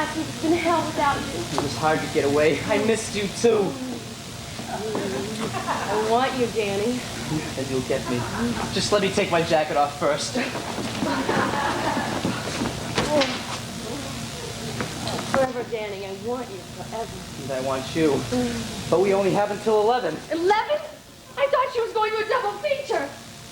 last week has been hell without you. It was hard to get away. I missed you, too. I want you, Danny. And you'll get me. Just let me take my jacket off first. Forever, Danny. I want you forever. And I want you. But we only have until 11. 11? I thought she was going to a double feature.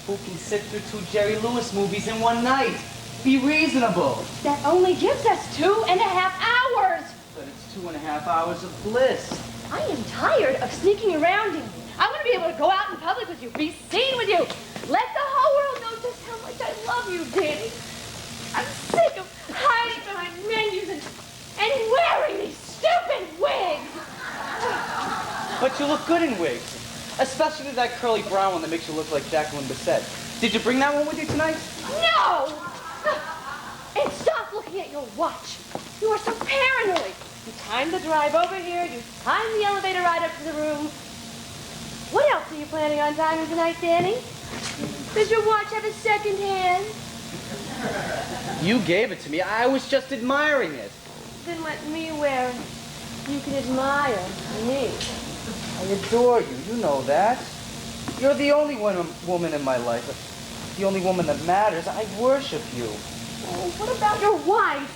Who can sit through 2 Jerry Lewis movies in one night? Be reasonable. That only gives us 2.5 hours. But it's 2.5 hours of bliss. I am tired of sneaking around you. I want to be able to go out in public with you, be seen with you. Let the whole world know just how much I love you, Danny. I'm sick of hiding behind menus and wearing these stupid wigs. But you look good in wigs. Especially that curly brown one that makes you look like Jacqueline Bisset. Did you bring that one with you tonight? No! And stop looking at your watch. You are so paranoid. You timed the drive over here. You timed the elevator ride up to the room. What else are you planning on timing tonight, Danny? Does your watch have a second hand? You gave it to me. I was just admiring it. Then let me wear it. You can admire me. I adore you. You know that. You're the only woman in my life. The only woman that matters. I worship you. Oh, what about your wife?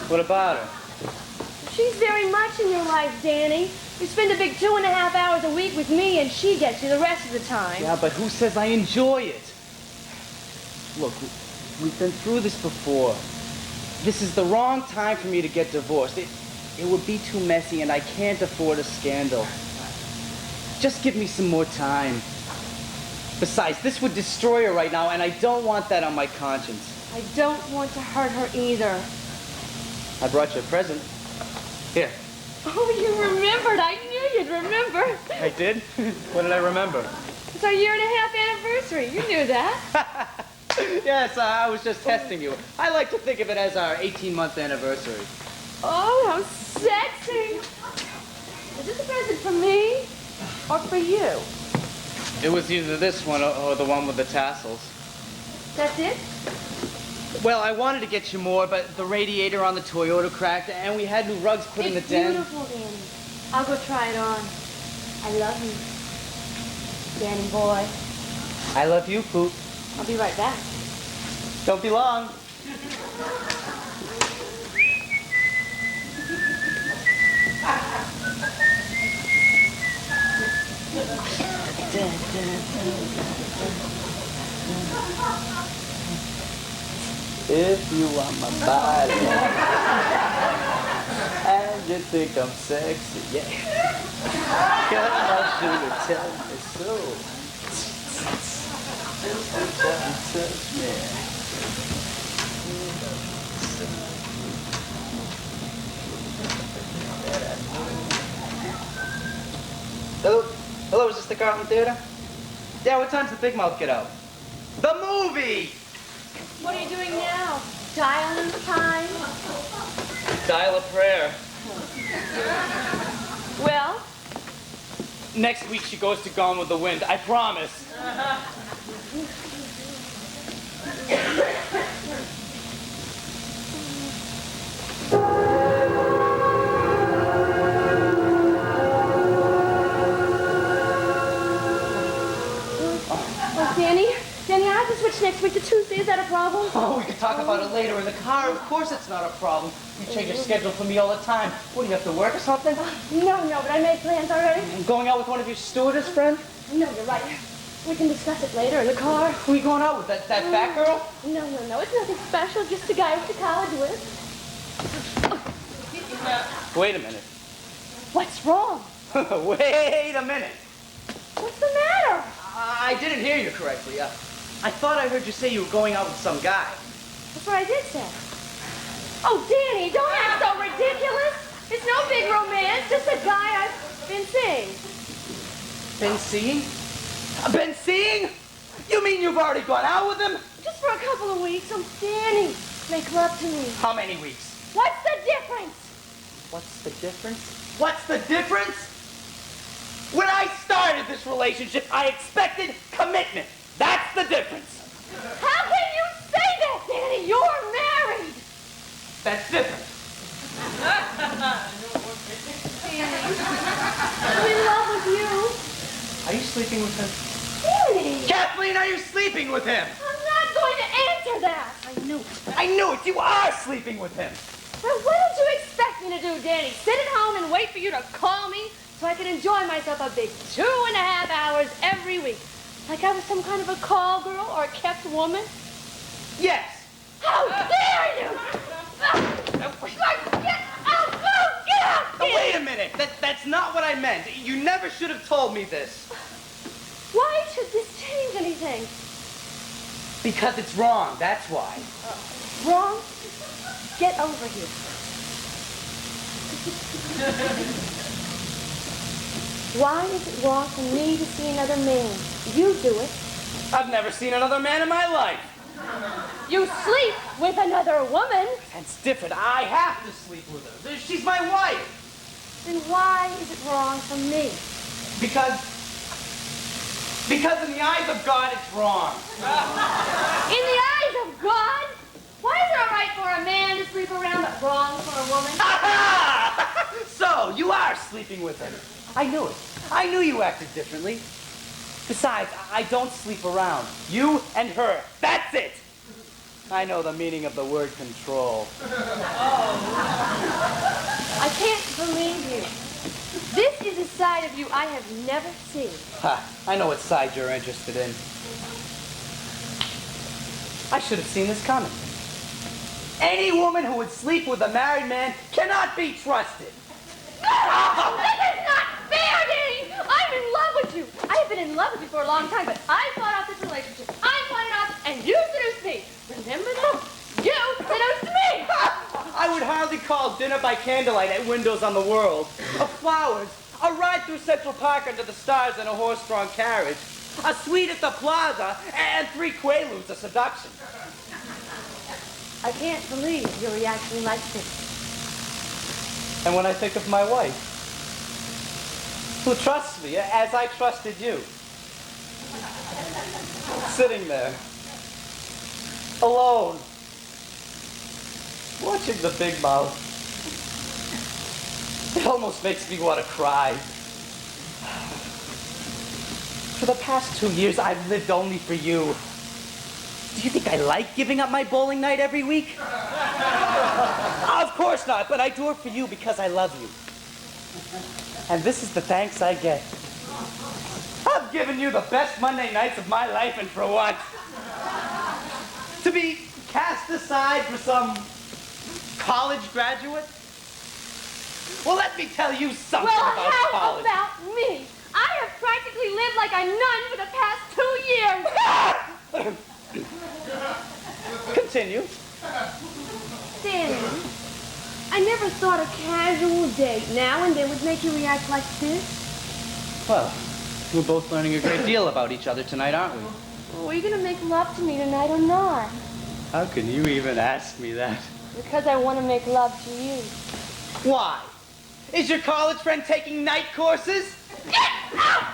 What about her? She's very much in your life, Danny. You spend a big 2.5 hours a week with me, and she gets you the rest of the time. Yeah, but who says I enjoy it? Look, we've been through this before. This is the wrong time for me to get divorced. It would be too messy, and I can't afford a scandal. Just give me some more time. Besides, this would destroy her right now, and I don't want that on my conscience. I don't want to hurt her either. I brought you a present. Here. Oh, you remembered. I knew you'd remember. I did? What did I remember? It's our 1.5 year anniversary. You knew that. Yes, I was just testing you. I like to think of it as our 18-month anniversary. Oh, how sexy. Is this a present for me or for you? It was either this one or the one with the tassels. That's it? Well, I wanted to get you more, but the radiator on the Toyota cracked, and we had new rugs put in the den. It's beautiful, Danny. I'll go try it on. I love you, Danny boy. I love you, Poop. I'll be right back. Don't be long. If you want my body and you think I'm sexy, yeah, come on, sugar, tell me so. Touch me. Hello? Hello, is this the Carlton Theater? Yeah, what time's the Big Mouth get out? The movie! What are you doing now? Dialing time? Dial a prayer. Well? Next week she goes to Gone with the Wind, I promise. Danny, I have to switch next week to Tuesday. Is that a problem? Oh, we can talk about it later in the car. Of course it's not a problem. You change your schedule for me all the time. What, do you have to work or something? No, but I made plans already. I'm going out with one of your stewardess friends? No, you're right. We can discuss it later in the car. Who are you going out with? That fat girl? No. It's nothing special. Just a guy I went to college with. Wait a minute. What's wrong? Wait a minute. What's the matter? I didn't hear you correctly. I thought I heard you say you were going out with some guy. That's what I did say. Oh, Danny, don't act so ridiculous. It's no big romance. Just a guy I've been seeing. Been seeing? Been seeing? You mean you've already gone out with him? Just for a couple of weeks. Oh, Danny, make love to me. How many weeks? What's the difference? What's the difference? What's the difference? When I started this relationship, I expected commitment. That's the difference. How can you say that, Danny? You're married. That's different. I'm in love with you. Are you sleeping with him? Danny! Kathleen, are you sleeping with him? I'm not going to answer that. I knew it. You are sleeping with him. Well, what did you expect me to do, Danny? Sit at home and wait for you to call me so I can enjoy myself a big 2.5 hours every week? Like I was some kind of a call girl or a kept woman? Yes. How dare you! Get out! Oh, get out! Now, wait a minute. That's not what I meant. You never should have told me this. Why should this change anything? Because it's wrong. That's why. Wrong? Get over here. Why is it wrong for me to see another man? You do it. I've never seen another man in my life. You sleep with another woman. That's different. I have to sleep with her. She's my wife. Then why is it wrong for me? Because in the eyes of God, it's wrong. In the eyes of God? Why is it all right for a man to sleep around but wrong for a woman? So, you are sleeping with her. I knew it. I knew you acted differently. Besides, I don't sleep around. You and her. That's it. I know the meaning of the word control. I can't believe you. This is a side of you I have never seen. Ha, I know what side you're interested in. I should have seen this coming. Any woman who would sleep with a married man cannot be trusted. That is not fair, Danny! I'm in love with you. I have been in love with you for a long time, but I fought off this relationship. I fought it off, and you seduced me. Remember that? You seduced me! I would hardly call dinner by candlelight at Windows on the World. Of flowers, a ride through Central Park under the stars in a horse-drawn carriage, a suite at the plaza, and 3 quaaludes of seduction. I can't believe you're reacting like this. And when I think of my wife, who trusts me as I trusted you, sitting there, alone, watching the big mouth, it almost makes me want to cry. For the past 2 years, I've lived only for you. Do you think I like giving up my bowling night every week? Of course not, but I do it for you because I love you. And this is the thanks I get. I've given you the best Monday nights of my life, and for what? To be cast aside for some college graduate? Well, let me tell you something Well, about how college. about me? I have practically lived like a nun for the past 2 years. Continue. Danny, I never thought a casual date now and then would make you react like this. Well, we're both learning a great deal about each other tonight, aren't we? Are you gonna make love to me tonight or not? How can you even ask me that? Because I want to make love to you. Why? Is your college friend taking night courses? Get out!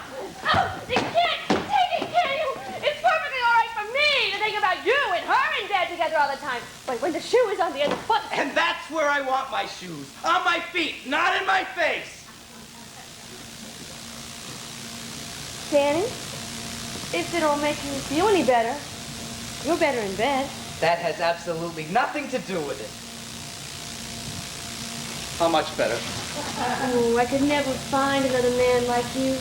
Oh, you can't take it, can you? It's perfectly all right for me to think about you and her in bed together all the time. But when the shoe is on the other foot... And that's where I want my shoes. On my feet, not in my face. Danny, if it'll make you feel any better, you're better in bed. That has absolutely nothing to do with it. How much better? Oh, I could never find another man like you.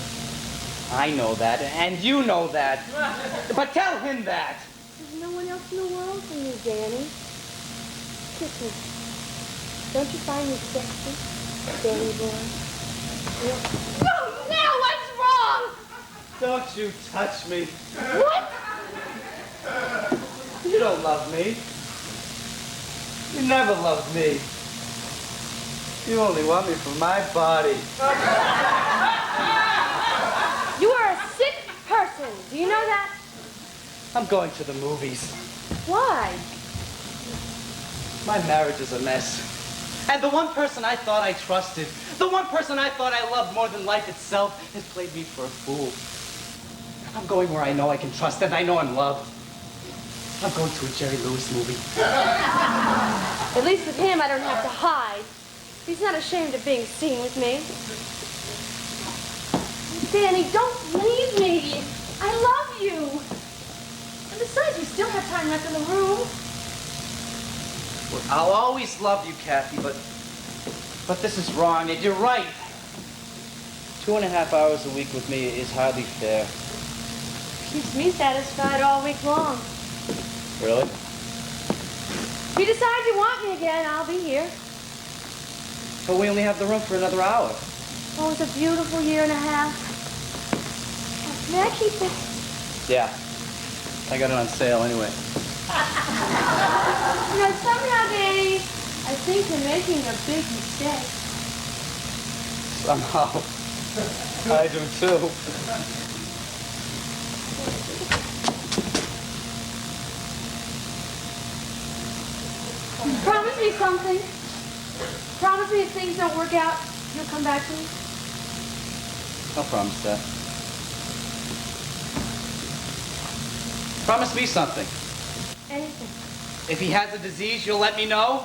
I know that, and you know that. But tell him that. There's no one else in the world for you, Danny. Kiss me. Don't you find me sexy, Danny boy? No, now what's wrong? Don't you touch me. What? You don't love me. You never loved me. You only want me for my body. You are a sick person. Do you know that? I'm going to the movies. Why? My marriage is a mess. And the one person I thought I trusted, the one person I thought I loved more than life itself, has played me for a fool. I'm going where I know I can trust and I know I'm loved. I'm going to a Jerry Lewis movie. At least with him, I don't have to hide. He's not ashamed of being seen with me. Danny, don't leave me. I love you. And besides, you still have time left in the room. Well, I'll always love you, Kathy, but this is wrong, and you're right. 2.5 hours a week with me is hardly fair. Keeps me satisfied all week long. Really? If you decide you want me again, I'll be here. But we only have the room for another hour. Oh, it's a beautiful year and a half. May I keep it? Yeah. I got it on sale anyway. You know, somehow, Danny, I think you're making a big mistake. Somehow. I do too. Promise me something. Promise me if things don't work out, you'll come back to me. I'll promise that. Promise me something. Anything. If he has a disease, you'll let me know?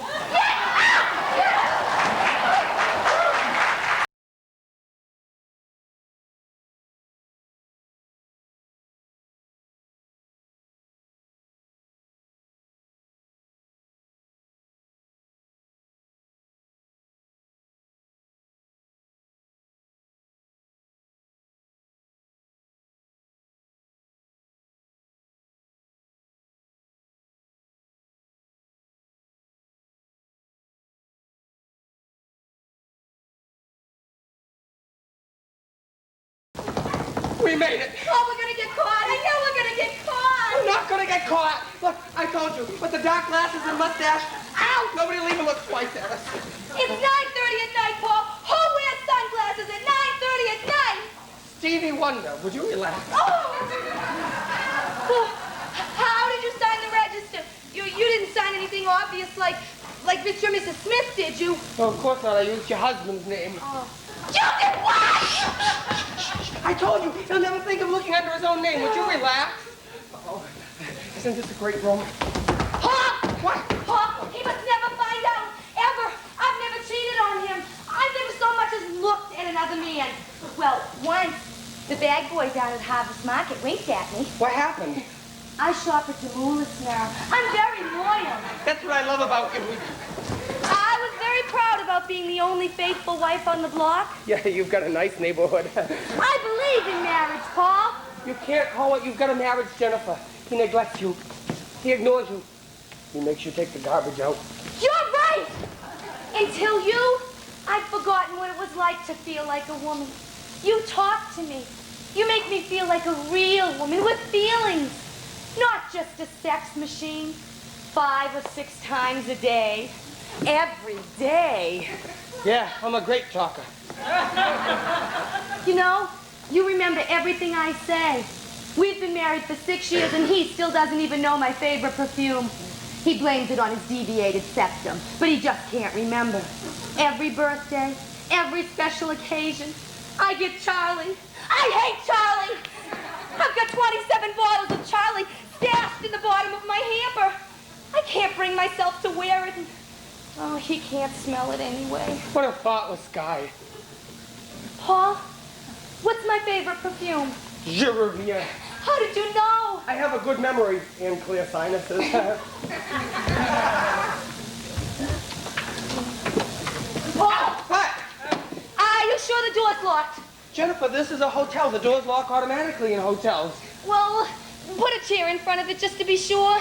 We made it. Oh, we're gonna get caught. I know we're gonna get caught. We're not gonna get caught. Look, I told you, with the dark glasses and mustache, ow, nobody will even look twice at us. It's 9:30 at night, Paul. Who wears sunglasses at 9:30 at night? Stevie Wonder, would you relax? Oh, how did you sign the register? You didn't sign anything obvious like Mr. and Mrs. Smith, did you? Oh, of course not. I used your husband's name. Oh. You did what? I told you, he'll never think of looking under his own name. Would you relax? Oh, isn't this a great room? Paul! What? Paul, he must never find out, ever. I've never cheated on him. I've never so much as looked at another man. Well, once, the bag boy down at Harvest Market winked at me. What happened? I shop at Demoulas now. I'm very loyal. That's what I love about you. I was very proud about being the only faithful wife on the block. Yeah, you've got a nice neighborhood. I believe in marriage, Paul. You can't call it you've got a marriage, Jennifer. He neglects you. He ignores you. He makes you take the garbage out. You're right! Until you, I'd forgotten what it was like to feel like a woman. You talk to me. You make me feel like a real woman with feelings. Not just a sex machine. 5 or 6 times a day. Every day. Yeah, I'm a great talker. You know, you remember everything I say. We've been married for 6 years and he still doesn't even know my favorite perfume. He blames it on his deviated septum, but he just can't remember. Every birthday, every special occasion, I get Charlie. I hate Charlie. I've got 27 bottles of Charlie stashed in the bottom of my hamper. I can't bring myself to wear it. Oh, he can't smell it anyway. What a thoughtless guy. Paul, what's my favorite perfume? Je reviens. How did you know? I have a good memory and clear sinuses. Paul, What? are you sure the door's locked? Jennifer, this is a hotel. The doors lock automatically in hotels. Well, put a chair in front of it just to be sure.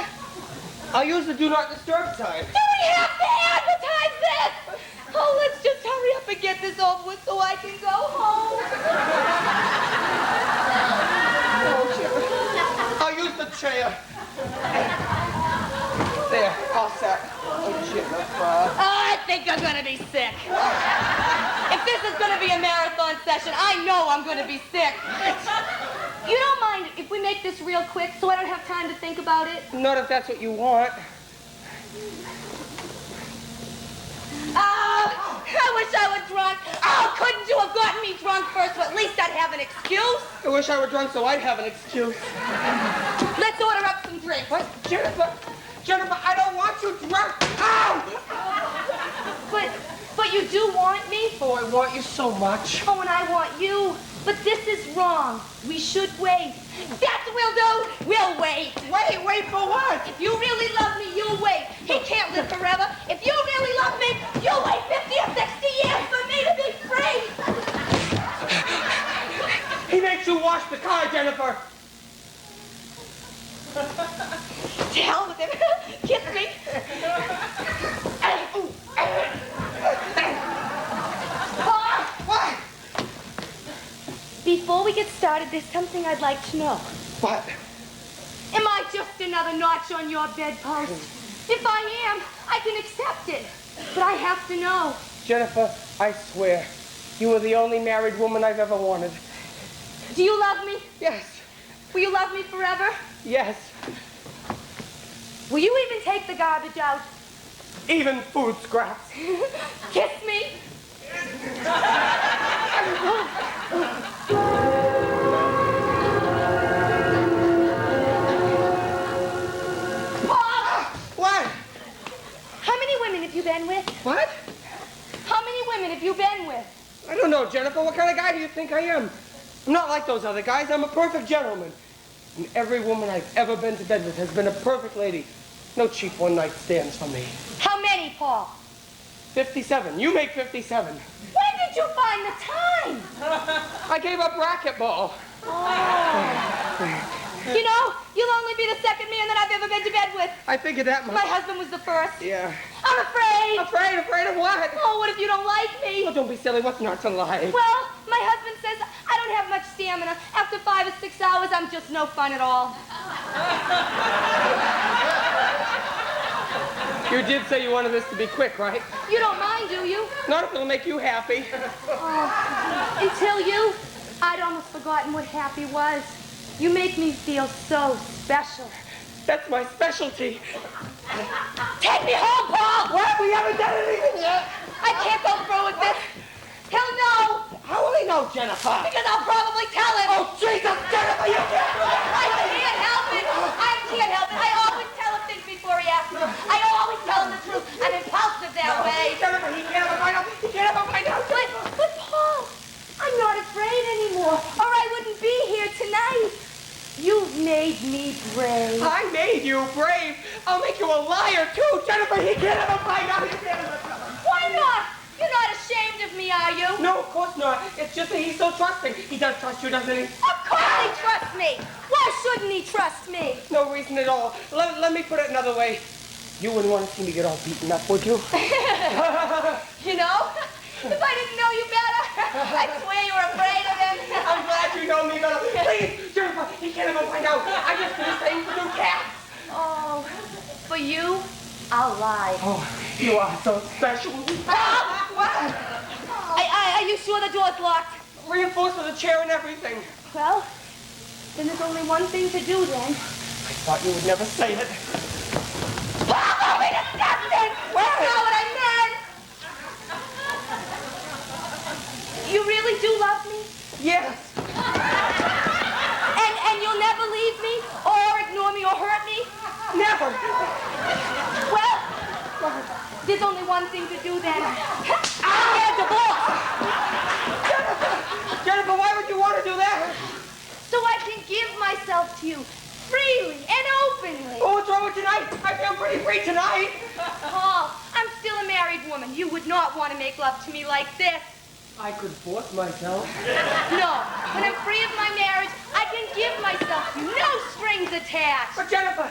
I'll use the do not disturb sign. Do we have to advertise this? Oh, let's just hurry up and get this over with so I can go home. Oh, Jennifer. I'll use the chair. There, all set. Oh, Jennifer. I think I'm gonna be sick. If this is gonna be a marathon session, I know I'm gonna be sick. You don't mind if we make this real quick so I don't have time to think about it? Not if that's what you want. Oh, I wish I were drunk. Oh, couldn't you have gotten me drunk first? So at least I'd have an excuse. I wish I were drunk so I'd have an excuse. Let's order up some drinks. What? Jennifer? Jennifer, I don't want you drunk. Ow! But But you do want me? Oh, I want you so much. Oh, and I want you. But this is wrong. We should wait. That's what we'll do. We'll wait. Wait for what? If you really love me, you'll wait. He can't live forever. If you really love me, you'll wait 50 or 60 years for me to be free. He makes you wash the car, Jennifer. To hell with him. Kiss me. What? Before we get started, there's something I'd like to know. What? Am I just another notch on your bedpost? If I am, I can accept it. But I have to know. Jennifer, I swear, you are the only married woman I've ever wanted. Do you love me? Yes. Will you love me forever? Yes. Will you even take the garbage out? Even food scraps. Kiss me. What? How many women have you been with? What? How many women have you been with? I don't know, Jennifer. What kind of guy do you think I am? I'm not like those other guys. I'm a perfect gentleman. And every woman I've ever been to bed with has been a perfect lady. No cheap one-night stands for me. How many, Paul? 57. You make 57. When did you find the time? I gave up racquetball. You know, you'll only be the second man that I've ever been to bed with. I figured that much. My husband was the first. Yeah. I'm afraid. Afraid of what? Oh, what if you don't like me? Oh, don't be silly. What's not to like? Well, my husband says I don't have much stamina. After 5 or 6 hours, I'm just no fun at all. You did say you wanted this to be quick, right? You don't mind, do you? Not if it'll make you happy. Until you, I'd almost forgotten what happy was. You make me feel so special. That's my specialty. Take me home, Paul! What? We haven't done anything yet. I can't go through with this. He'll know. How will he know, Jennifer? Because I'll probably tell him. Oh, Jesus, Jennifer, you can't do that. I can't help it. I can't help it. I always tell him things before he asks me. I always tell him the truth. I'm impulsive that way. Jennifer, he can't ever find out. He can't ever find out. But Paul, I'm not afraid anymore, or I wouldn't be here tonight. You've made me brave. I made you brave. I'll make you a liar, too. Jennifer, he can't ever find out. He can't ever tell us. Why not? You're not ashamed of me, are you? No, of course not. It's just that he's so trusting. He does trust you, doesn't he? Of course he trusts me. Why shouldn't he trust me? No reason at all. Let me put it another way. You wouldn't want to see me get all beaten up, would you? You know, if I didn't know you better, I'd swear you were afraid of him. I'm glad you know me better. Please, Jennifer, he can't ever find out. I just do the same for new cats. Oh, for you, I'll lie. Oh, you are so special. What? Are you sure the door's locked? Reinforced with a chair and everything. Well, then there's only one thing to do then. I thought you would never say it. Paul, don't be disgusting! What? That's not what I meant! You really do love me? Yes. And you'll never leave me, or ignore me, or hurt me? Never. Well, there's only one thing to do then. I'll get a divorce! Jennifer, why would you want to do that? So I can give myself to you, freely and openly. Oh, what's wrong with tonight? I feel pretty free tonight. Paul, I'm still a married woman. You would not want to make love to me like this. I could force myself. No, when I'm free of my marriage, I can give myself to you. No strings attached. But Jennifer,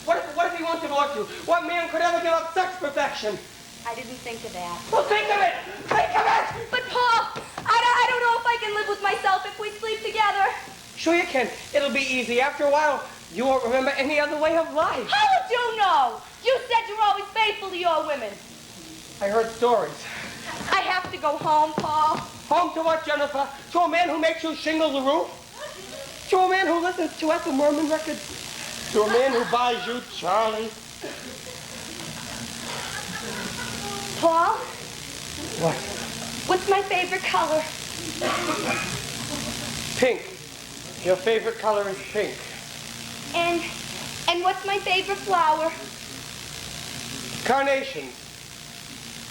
what if he won't divorce you? What man could ever give up such perfection? I didn't think of that. Well, think of it! Think of it! But Paul, I don't know if I can live with myself if we sleep together. Sure you can. It'll be easy. After a while, you won't remember any other way of life. How would you know? You said you're always faithful to your women. I heard stories. I have to go home, Paul. Home to what, Jennifer? To a man who makes you shingle the roof? To a man who listens to Ethel Merman records? To a man who buys you Charlie? Paul, What? what's my favorite color? Pink. Your favorite color is pink. And what's my favorite flower? Carnations.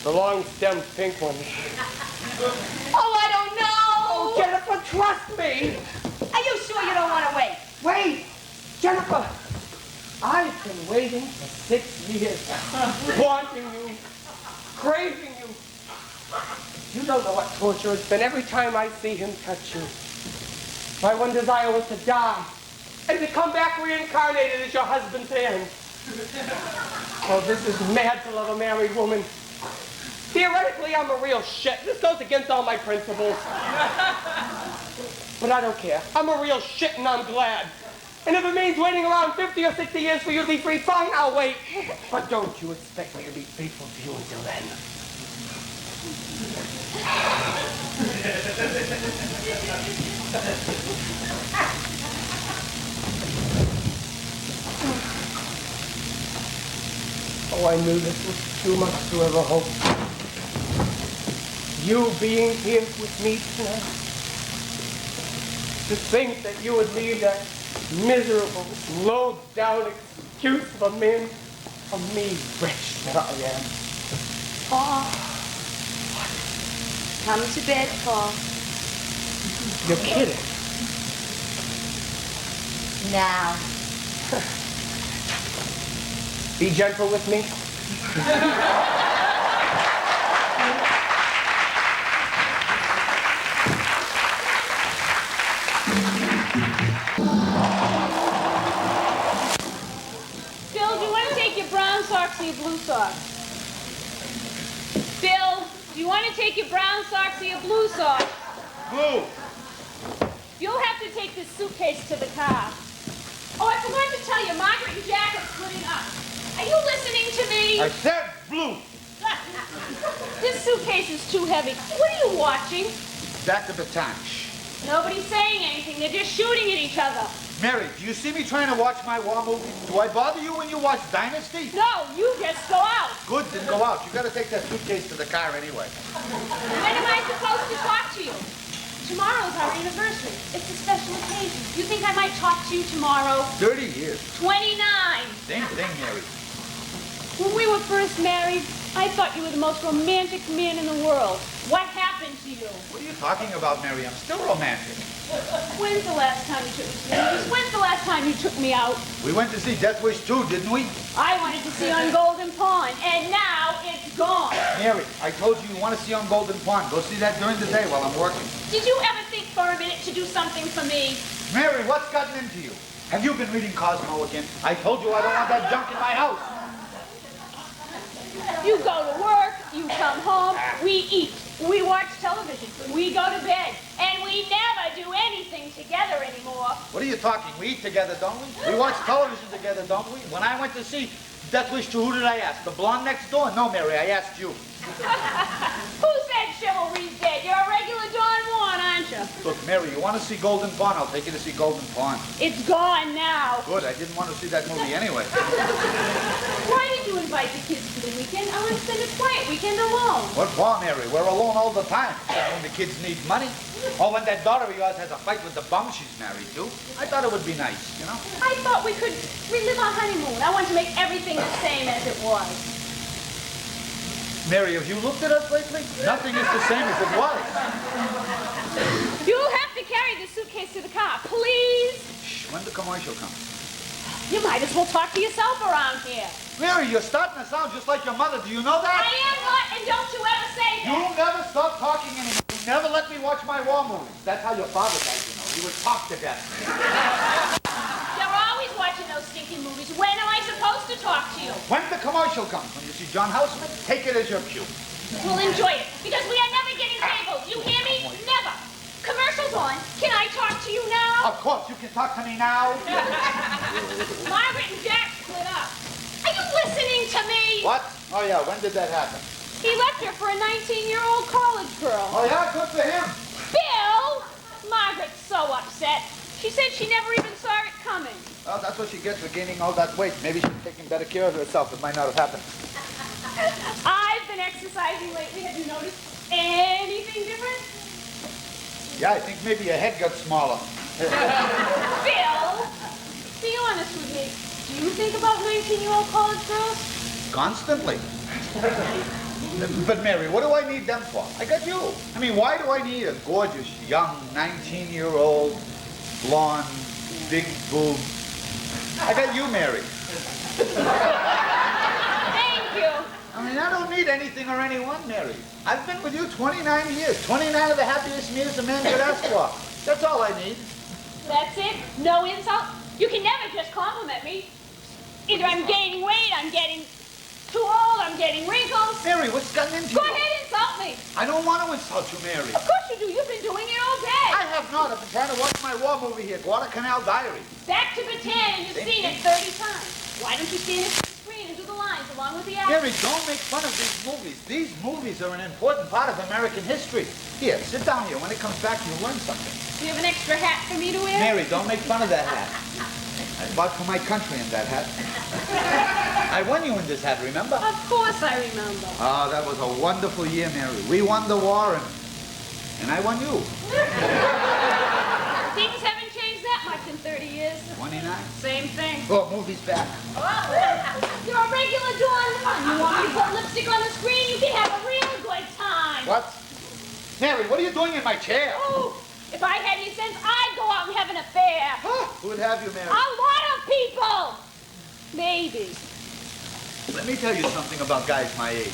The long-stemmed pink one. Oh, I don't know. Jennifer, trust me. Are you sure you don't want to wait? Wait, Jennifer. I've been waiting for 6 years, wanting you, craving you. You don't know what torture it's been every time I see him touch you. My one desire was to die and to come back reincarnated as your husband's hand. Oh, this is mad to love a married woman. Theoretically, I'm a real shit. This goes against all my principles. But I don't care. I'm a real shit and I'm glad. And if it means waiting around 50 or 60 years for you to be free, fine, I'll wait. But don't you expect me to be faithful to you until then. Oh, I knew this was too much to ever hope. You being here with me tonight. To think that you would leave that miserable, low-down excuse of a man, of me, wretch that I am. Paul. Come to bed, Paul. You're kidding. Now. Be gentle with me. Bill, do you want to take your brown socks or your blue socks? Bill, do you want to take your brown socks or your blue socks? Blue. You'll have to take this suitcase to the car. Oh, I forgot to tell you, Margaret and Jack are splitting up. Are you listening to me? I said blue. This suitcase is too heavy. What are you watching? Back of the tanch. Nobody's saying anything. They're just shooting at each other. Mary, do you see me trying to watch my war movie? Do I bother you when you watch Dynasty? No, you just go out. Good, then go out. You gotta take that suitcase to the car anyway. When am I supposed to talk to you? Tomorrow's our anniversary. It's a special occasion. You think I might talk to you tomorrow? 30 years. 29. Same thing, Mary. When we were first married, I thought you were the most romantic man in the world. What happened to you? What are you talking about, Mary? I'm still romantic. When's the last time you took me to the movies? When's the last time you took me out? We went to see Death Wish 2, didn't we? I wanted to see On Golden Pond, and now it's gone. Mary, I told you want to see On Golden Pond. Go see that during the day while I'm working. Did you ever think for a minute to do something for me? Mary, what's gotten into you? Have you been reading Cosmo again? I told you I don't want that junk in my house. You go to work, you come home, we eat, we watch television, we go to bed, and we never do anything together anymore. What are you talking? We eat together, don't we? We watch television together, don't we? When I went to see Death Wish 2, who did I ask? The blonde next door? No, Mary, I asked you. Who said chivalry's dead? You're a regular Don Juan, aren't you? Look, Mary, you want to see Golden Pond? I'll take you to see Golden Pond. It's gone now. Good, I didn't want to see that movie anyway. Why did you invite the kids for the weekend? I want to spend a quiet weekend alone. What for, Mary? We're alone all the time. When the kids need money. Or when that daughter of yours has a fight with the bum she's married to. I thought it would be nice, you know? I thought we could relive our honeymoon. I want to make everything the same as it was. Mary, have you looked at us lately? Nothing is the same as it was. You'll have to carry the suitcase to the car, please. Shh, when the commercial comes. You might as well talk to yourself around here. Mary, you're starting to sound just like your mother. Do you know I that? am not, and don't you ever say You that. never stop talking anymore. You never let me watch my war movies. That's how your father died, you know. He would talk to death. You're always watching those stinking movies. When am I supposed to talk to you? When the commercial comes, when you see John Houseman, take it as your cue. We'll enjoy it, because we are never getting cable. You hear me? Never. Commercials on. Can I talk to you now? Of course, you can talk to me now. Margaret and Jack split up. Are you listening to me? What? Oh, yeah, when did that happen? He left her for a 19-year-old college girl. Oh, yeah, good for him. Bill! Margaret's so upset. She said she never even saw it coming. Well, that's what she gets for gaining all that weight. Maybe she's taking better care of herself. It might not have happened. I've been exercising lately. Have you noticed anything different? Yeah, I think maybe your head got smaller. Bill, be honest with me. Do you think about 19-year-old college girls? Constantly. But Mary, what do I need them for? I got you. I mean, why do I need a gorgeous, young, 19-year-old, blonde, big boob? I got you, Mary. Thank you. I mean, I don't need anything or anyone, Mary. I've been with you 29 years. 29 of the happiest years a man could ask for. That's all I need. That's it? No insult? You can never just compliment me. Either I'm gaining weight, I'm getting too old, I'm getting wrinkles. Mary, what's gotten into Go you? ahead, insult me. I don't want to insult you, Mary. Of course you do. You've been doing it all day. I have not. I've been trying to watch my war movie here, Guadalcanal Diary. Back to Bataan, and you've seen it 30 times. Why don't you stand at the screen and do the lines along with the actors? Mary, don't make fun of these movies. These movies are an important part of American history. Here, sit down here. When it comes back, you'll learn something. Do you have an extra hat for me to wear? Mary, don't make fun of that hat. I fought for my country in that hat. I won you in this hat, remember? Of course I remember. Oh, that was a wonderful year, Mary. We won the war, and I won you. Things haven't changed that much in 30 years. 29. Same thing. Oh, movie's back. You're a regular Dawn Juan. You want me to put lipstick on the screen? You can have a real good time. What? Mary, what are you doing in my chair? Oh, if I had any sense, I'd go out and have an affair. Who would have you, Mary? A lot of people. Maybe. Let me tell you something about guys my age.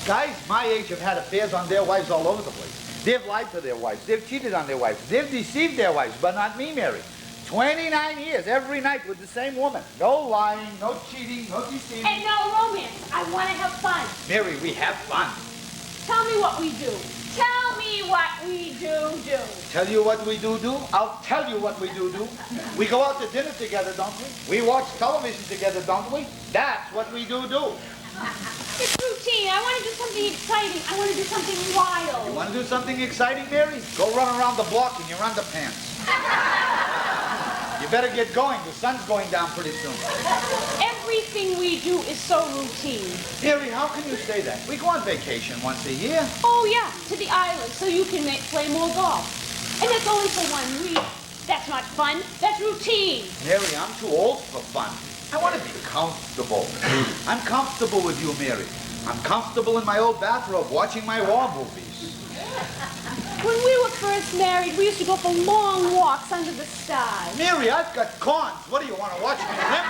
Guys my age have had affairs on their wives all over the place. They've lied to their wives. They've cheated on their wives. They've deceived their wives, but not me, Mary. 29 years, every night with the same woman. No lying, no cheating, no deceiving. And no romance. I want to have fun. Mary, we have fun. Tell me what we do. Tell me what we do. Tell you what we do? I'll tell you what we do. We go out to dinner together, don't we? We watch television together, don't we? That's what we do. It's routine. I want to do something exciting. I want to do something wild. You want to do something exciting, Mary? Go run around the block in your underpants. You better get going. The sun's going down pretty soon. Everything we do is so routine. Mary, how can you say that? We go on vacation once a year. Oh, yeah, to the island so you can play more golf. And that's only for 1 week. That's not fun. That's routine. Mary, I'm too old for fun. I want to be comfortable. I'm comfortable with you, Mary. I'm comfortable in my old bathrobe watching my war movies. When we were first married, we used to go for long walks under the stars. Mary, I've got corns. What do you want to watch me limp?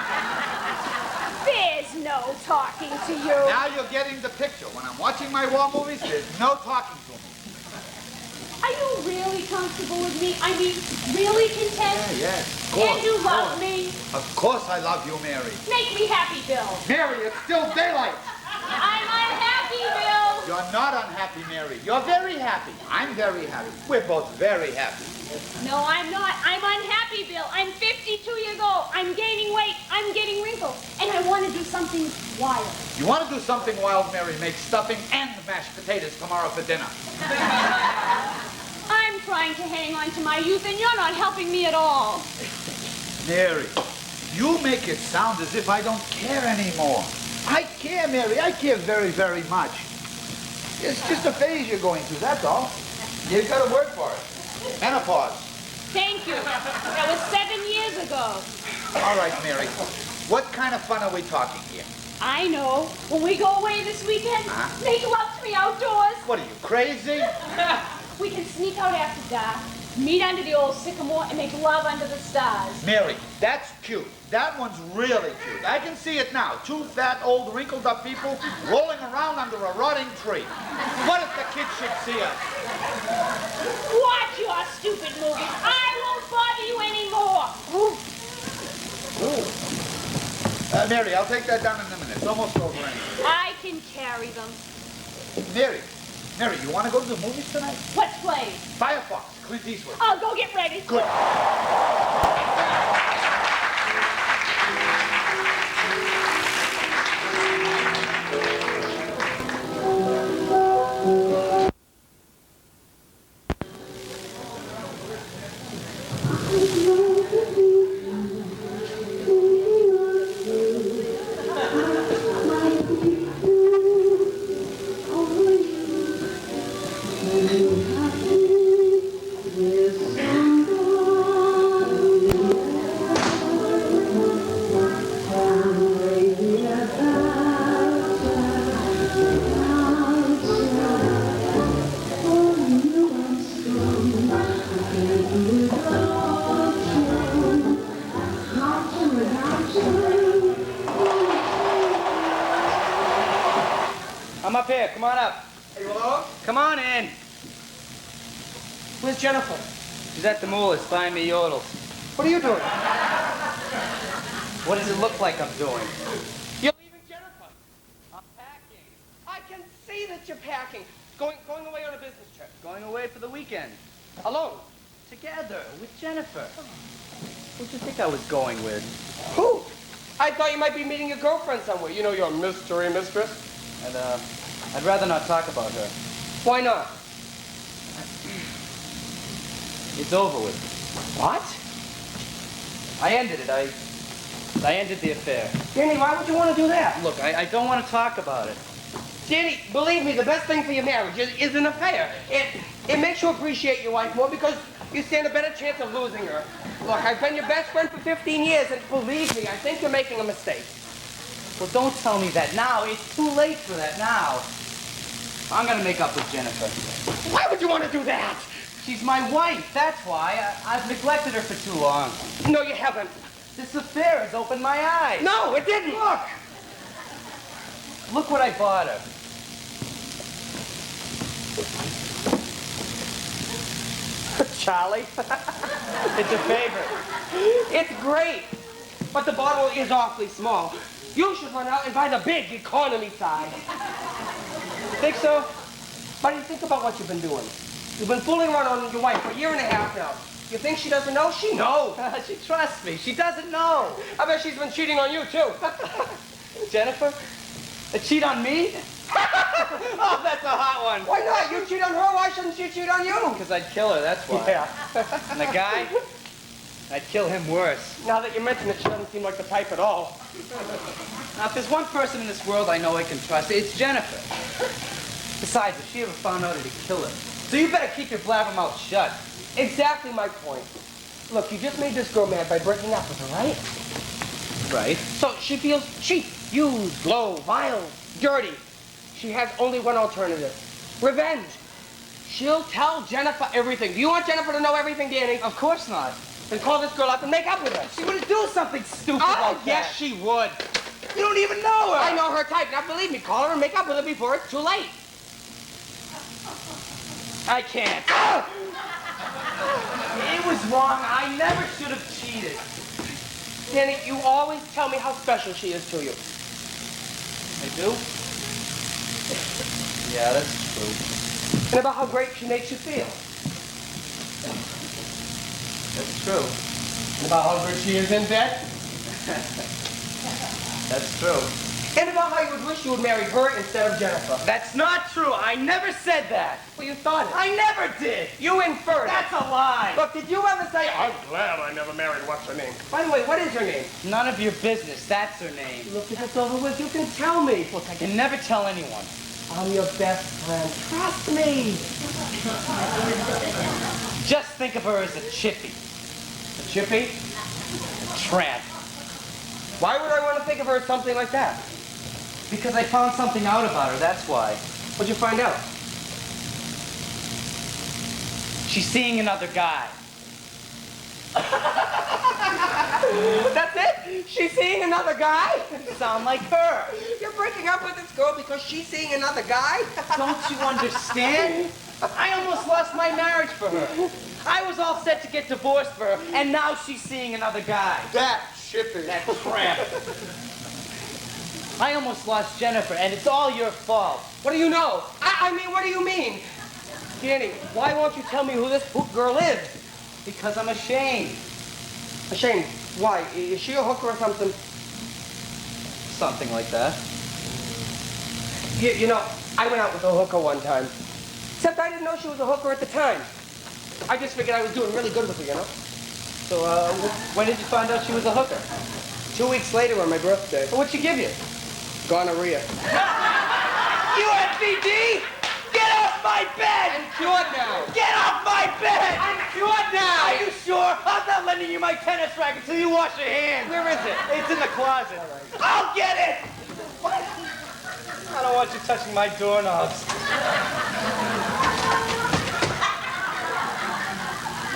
There's no talking to you. Now you're getting the picture. When I'm watching my war movies, there's no talking to me. Are you really comfortable with me? I mean, really content? Yes. Of course. And you love me? Of course I love you, Mary. Make me happy, Bill. Mary, it's still daylight. I'm unhappy, Bill. You're not unhappy, Mary. You're very happy. I'm very happy. We're both very happy. No, I'm not. I'm unhappy, Bill. I'm 52 years old. I'm gaining weight. I'm getting wrinkles. And I want to do something wild. You want to do something wild, Mary? Make stuffing and mashed potatoes tomorrow for dinner. I'm trying to hang on to my youth, and you're not helping me at all. Mary, you make it sound as if I don't care anymore. I care, Mary. I care very, very much. It's just a phase you're going through, that's all. You've got to work for it. Menopause. Thank you. That was 7 years ago. All right, Mary. What kind of fun are we talking here? I know. When we go away this weekend, make love to me outdoors. What are you, crazy? We can sneak out after dark, meet under the old sycamore, and make love under the stars. Mary, that's cute. That one's really cute. I can see it now. Two fat, old, wrinkled-up people rolling around under a rotting tree. What if the kids should see us? Watch your stupid movies. I won't bother you anymore. Ooh. Mary, I'll take that down in a minute. It's almost over anyway. I can carry them. Mary, you want to go to the movies tonight? What's playing? Firefox, Clint Eastwood. I'll go get ready. Good. come on up. Are you alone? Come on in. Where's Jennifer? She's at the Moolah buying me yodels. What are you doing? What does it look like I'm doing? You're leaving Jennifer. I'm packing. I can see that you're packing. Going away on a business trip. Going away for the weekend. Alone. Together with Jennifer. Who'd you think I was going with? Who? I thought you might be meeting your girlfriend somewhere. You know, your mystery mistress. And, I'd rather not talk about her. Why not? It's over with. What? I ended it. I ended the affair. Danny, why would you want to do that? Look, I don't want to talk about it. Danny, believe me, the best thing for your marriage is an affair. It makes you appreciate your wife more because you stand a better chance of losing her. Look, I've been your best friend for 15 years, and believe me, I think you're making a mistake. Well, don't tell me that now. It's too late for that now. I'm gonna make up with Jennifer. Why would you want to do that? She's my wife, that's why. I've neglected her for too long. No, you haven't. This affair has opened my eyes. No, it didn't. Look what I bought her. Charlie, It's a favorite. it's great, but the bottle is awfully small. You should run out and buy the big economy size. Think so? Buddy, think about what you've been doing. You've been fooling around on your wife for a year and a half now. You think she doesn't know? She knows. She trusts me. She doesn't know. I bet she's been cheating on you, too. Jennifer? A cheat on me? Oh, that's a hot one. Why not? You cheat on her, why shouldn't she cheat on you? Because I'd kill her, that's why. Yeah. And the guy? I'd kill him worse. Now that you mention it, she doesn't seem like the type at all. Now, if there's one person in this world I know I can trust, it's Jennifer. Besides, if she ever found out, it'd kill her. So you better keep your blabbermouth shut. Exactly my point. Look, you just made this girl mad by breaking up with her, right? Right. So she feels cheap, used, low, vile, dirty. She has only one alternative. Revenge. She'll tell Jennifer everything. Do you want Jennifer to know everything, Danny? Of course not. Then call this girl up and make up with her. She wouldn't do something stupid Oh, like that. yes, she would. You don't even know her. I know her type. Now, believe me, call her and make up with her before it's too late. I can't. It was wrong. I never should have cheated. Danny, you always tell me how special she is to you. I do? Yeah, that's true. And about how great she makes you feel. That's true. And about how good she is in bed. That's true. And about how you would wish you would marry her instead of Jennifer. That's not true. I never said that. Well, you thought it. I never did. You inferred it. That's a lie. Look, did you ever say, I'm glad I never married what's her name? By the way, what is her name? None of your business. That's her name. Look, if it's over with, you can tell me. Look, I can never tell anyone. I'm your best friend. Trust me. Just think of her as a chippy. A chippy? A tramp. Why would I want to think of her as something like that? Because I found something out about her, that's why. What'd you find out? She's seeing another guy. That's it? She's seeing another guy? You sound like her. You're breaking up with this girl because she's seeing another guy? Don't you understand? I almost lost my marriage for her. I was all set to get divorced for her, and now she's seeing another guy. That chippy. That tramp. I almost lost Jennifer, and it's all your fault. What do you know? I mean, what do you mean? Danny, why won't you tell me who this girl is? Because I'm ashamed. Ashamed. Why? Is she a hooker or something? Something like that. You know, I went out with a hooker one time. Except I didn't know she was a hooker at the time. I just figured I was doing really good with her, you know? So, when did you find out she was a hooker? 2 weeks later on my birthday. What'd she give you? Gonorrhea. UFBD! Get off my bed! I'm cured now. Get off my bed! I'm cured now. Are you sure? I'm not lending you my tennis racket until you wash your hands. Where is it? It's in the closet. I'll get it! What? I don't want you touching my doorknobs.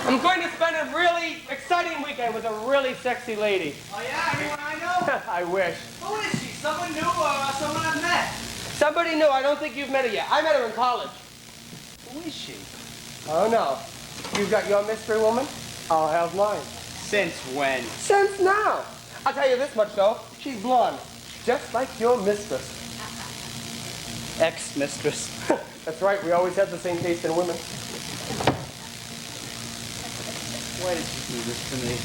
I'm going to spend a really exciting weekend with a really sexy lady. Oh yeah, anyone I know? I wish. Who is she? Someone new or someone I've met? Somebody new. I don't think you've met her yet. I met her in college. Who is she? Oh, no. You've got your mystery woman. I'll have mine. Since when? Since now. I'll tell you this much, though. She's blonde. Just like your mistress. Ex-mistress. That's right. We always have the same taste in women. Why did you do this to me?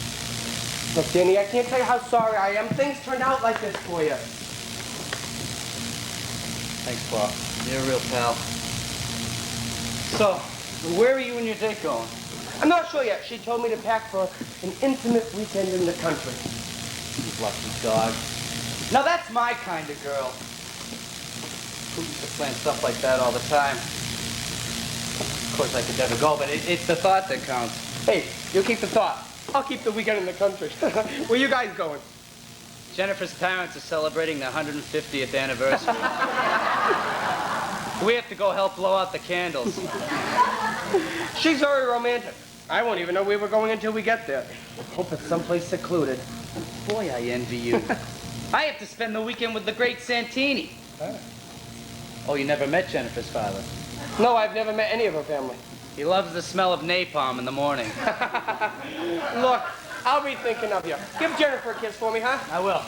Look, Danny, I can't tell you how sorry I am. Things turned out like this for you. Thanks, Bob. You're a real pal. So, where are you and your date going? I'm not sure yet. She told me to pack for an intimate weekend in the country. You lucky dog. Now that's my kind of girl. Who used to plan stuff like that all the time? Of course, I could never go, but it's the thought that counts. Hey, you keep the thought. I'll keep the weekend in the country. Where you guys going? Jennifer's parents are celebrating their 150th anniversary. We have to go help blow out the candles. She's very romantic. I won't even know we were going until we get there. Hope it's someplace secluded. Boy, I envy you. I have to spend the weekend with the great Santini. Oh, you never met Jennifer's father? No, I've never met any of her family. He loves the smell of napalm in the morning. Look, I'll be thinking of you. Give Jennifer a kiss for me, huh? I will.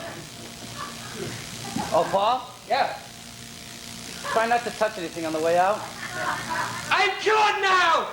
Oh, Paul? Yeah. Try not to touch anything on the way out. I'm cured now!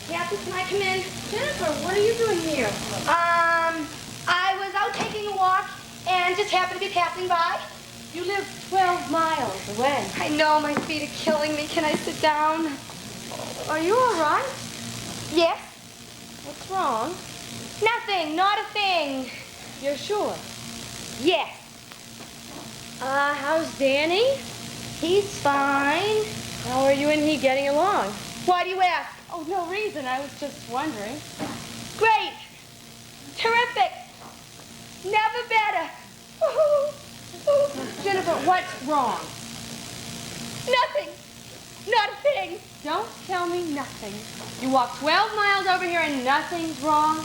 Kathy, can I come in? Jennifer, what are you doing here? I was out taking a walk and just happened to be passing by. You live 12 miles away. I know my feet are killing me. Can I sit down? Are you all right? Yes? What's wrong? Nothing. Not a thing. You're sure? Yes. How's Danny? He's fine. How are you and he getting along? Why do you ask? Oh, no reason. I was just wondering. Great. Terrific. Never better. Jennifer, what's wrong? Nothing. Not a thing. Don't tell me nothing. You walked 12 miles over here and nothing's wrong?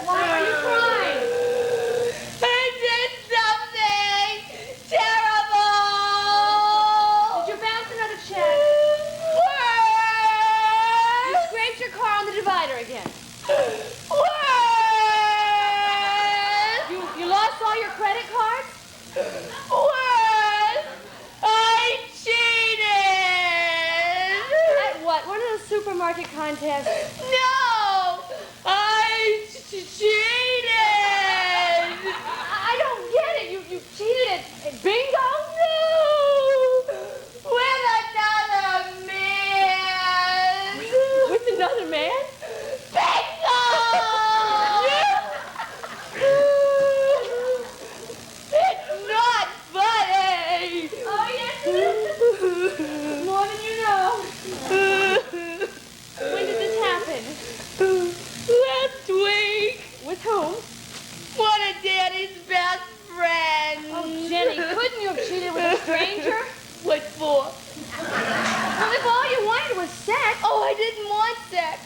Why are you crying? I did something terrible. Did you bounce another check? You scraped your car on the divider again. You lost all your credit cards? I cheated! At what? One of those supermarket contests? No! I cheated! I don't get it. You cheated at bingo? No! With another man! With another man? Bingo! It's not funny! Oh, yes, it is. More than you know. When did this happen? Last week, With whom? one of Daddy's best friends. Oh, Jenny, couldn't you have cheated with a stranger? What for? Well, if all you wanted was sex. Oh, I didn't want sex.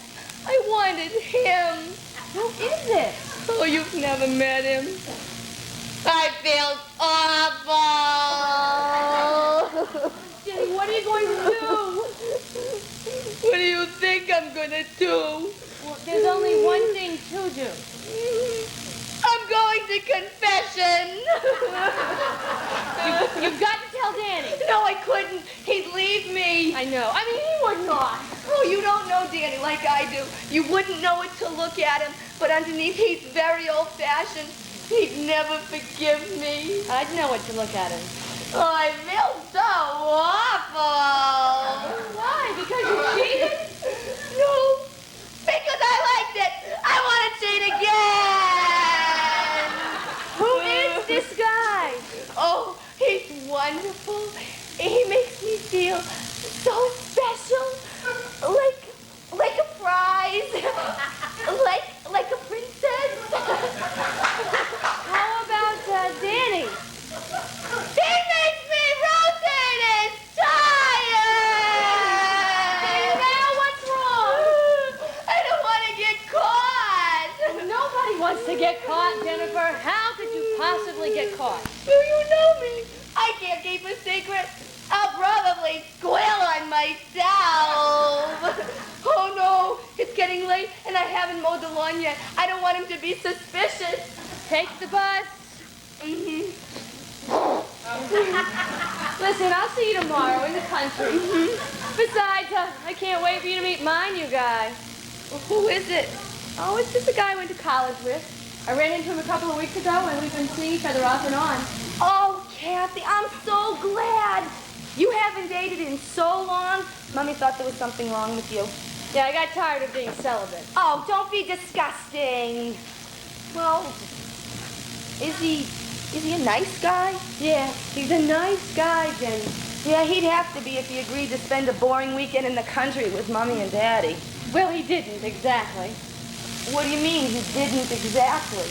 I wanted him. Who is it? Oh, you've never met him. I feel awful. Jenny, what are you going to do? What do you think I'm gonna do? Well, there's only one thing to do. I'm going to confession. You've got to tell Danny. No, I couldn't. He'd leave me. I know. I mean, he would not. Oh, you don't know Danny like I do. You wouldn't know it to look at him, but underneath he's very old-fashioned. He'd never forgive me. I'd know it to look at him. Oh, I feel so awful. Why? Because you cheated? No, because I liked it. I want to cheat again. Who is this guy? Oh, he's wonderful. He makes me feel so special. Like a prize. like a princess. How about Danny? He makes me rotate and tired. Now what's wrong? I don't want to get caught. Nobody wants to get caught, Jennifer. How could you possibly get caught? Do you know me? I can't keep a secret. I'll probably squeal on myself. Oh no, it's getting late and I haven't mowed the lawn yet. I don't want him to be suspicious. Take the bus. Mm-hmm. Listen, I'll see you tomorrow in the country. Besides, I can't wait for you to meet my new guy. Who is it? Oh, it's just a guy I went to college with. I ran into him a couple of weeks ago, and we've been seeing each other off and on. Oh, Kathy, I'm so glad. You haven't dated in so long. Mommy thought there was something wrong with you. Yeah, I got tired of being celibate. Oh, don't be disgusting. Well, is he a nice guy? Yeah, he's a nice guy, Jenny. Yeah, he'd have to be if he agreed to spend a boring weekend in the country with Mommy and Daddy. Well, he didn't exactly. What do you mean he didn't exactly?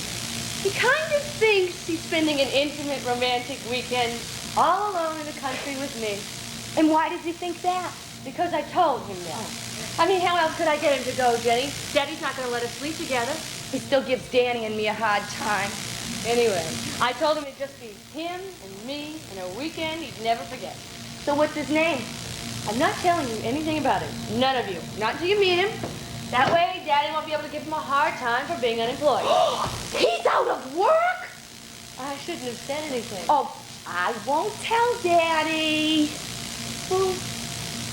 He kind of thinks he's spending an intimate, romantic weekend all alone in the country with me. And why does he think that? Because I told him that. I mean, how else could I get him to go, Jenny? Daddy's not going to let us sleep together. He still gives Danny and me a hard time. Anyway, I told him it'd just be him and me and a weekend he'd never forget. So what's his name? I'm not telling you anything about it. None of you. Not until you meet him. That way, Daddy won't be able to give him a hard time for being unemployed. He's out of work? I shouldn't have said anything. Oh, I won't tell Daddy. Well,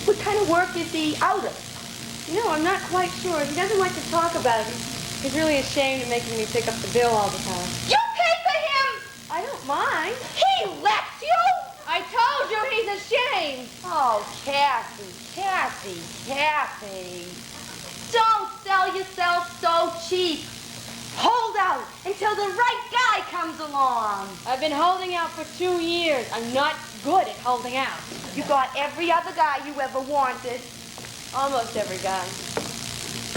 what kind of work is he out of? You know, I'm not quite sure. He doesn't like to talk about it. He's really ashamed of making me pick up the bill all the time. You pay for him! I don't mind. He lets you? I told you he's ashamed. Oh, Kathy. Don't sell yourself so cheap. Hold out until the right guy comes along. I've been holding out for 2 years. I'm not good at holding out. You got every other guy you ever wanted. Almost every guy.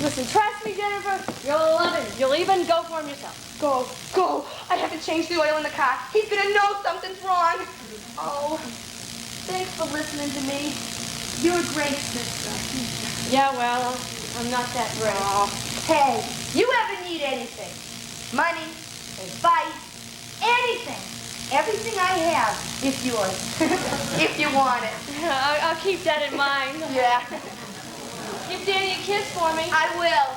Listen, trust me, Jennifer. You'll love him. You'll even go for him yourself. Go. I haven't changed the oil in the car. He's gonna know something's wrong. Oh, thanks for listening to me. You're a great sister. Yeah, well, I'm not that great. Oh, hey, you ever need anything? Money, advice, anything. Everything I have is yours. If you want it. I'll keep that in mind. Yeah. Give Danny a kiss for me. I will.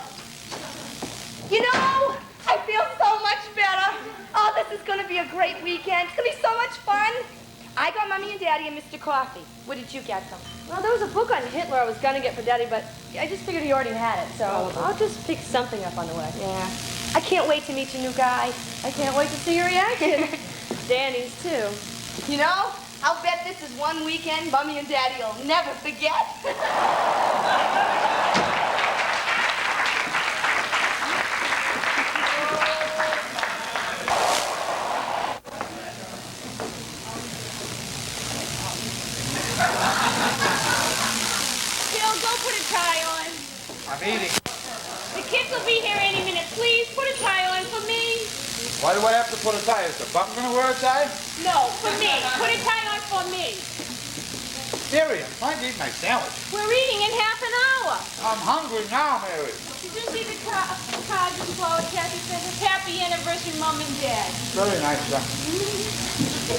You know, I feel so much better. Oh, this is going to be a great weekend. It's going to be so much fun. I got Mommy and Daddy and Mr. Coffee. What did you get them? Well, there was a book on Hitler I was going to get for Daddy, but I just figured he already had it, so I'll just pick something up on the way. Yeah. I can't wait to meet your new guy. I can't wait to see your reaction. Danny's, too. You know, I'll bet this is one weekend Mommy and Daddy will never forget. Phil, go put a tie on. I'm eating. The kids will be here any minute. Please put a tie on for me. Why do I have to put a tie? Is the bum gonna wear a tie? No, for me. Put a tie on for me. Mary, I'm trying to eat my sandwich. We're eating in half an hour. I'm hungry now, Mary. Did you see the card you bought, Kathy said? Happy anniversary, Mom and Dad. Very nice, sir.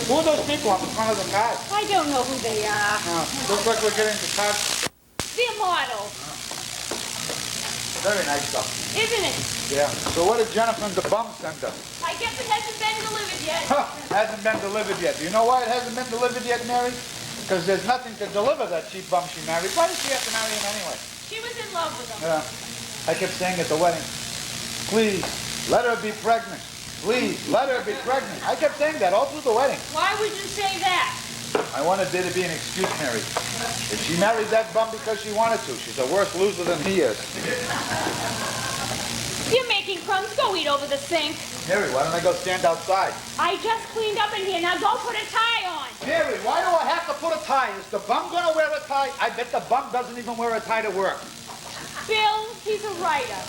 Who are those people on the front of the card? I don't know who they are. Looks like we're getting the card. They're models, Very nice stuff. isn't it? Yeah. So what did Jennifer and the bum send us? I guess it hasn't been delivered yet. Hasn't been delivered yet. Do you know why it hasn't been delivered yet, Mary? Because there's nothing to deliver that cheap bum she married. Why did she have to marry him anyway? She was in love with him. Yeah. I kept saying at the wedding, please, let her be pregnant. Please, let her be pregnant. I kept saying that all through the wedding. Why would you say that? I wanted there to be an excuse, Mary. If she married that bum because she wanted to, she's a worse loser than he is. You're making crumbs. Go eat over the sink. Mary, why don't I go stand outside? I just cleaned up in here. Now go put a tie on. Mary, why do I have to put a tie? Is the bum gonna wear a tie? I bet the bum doesn't even wear a tie to work. Bill, he's a writer.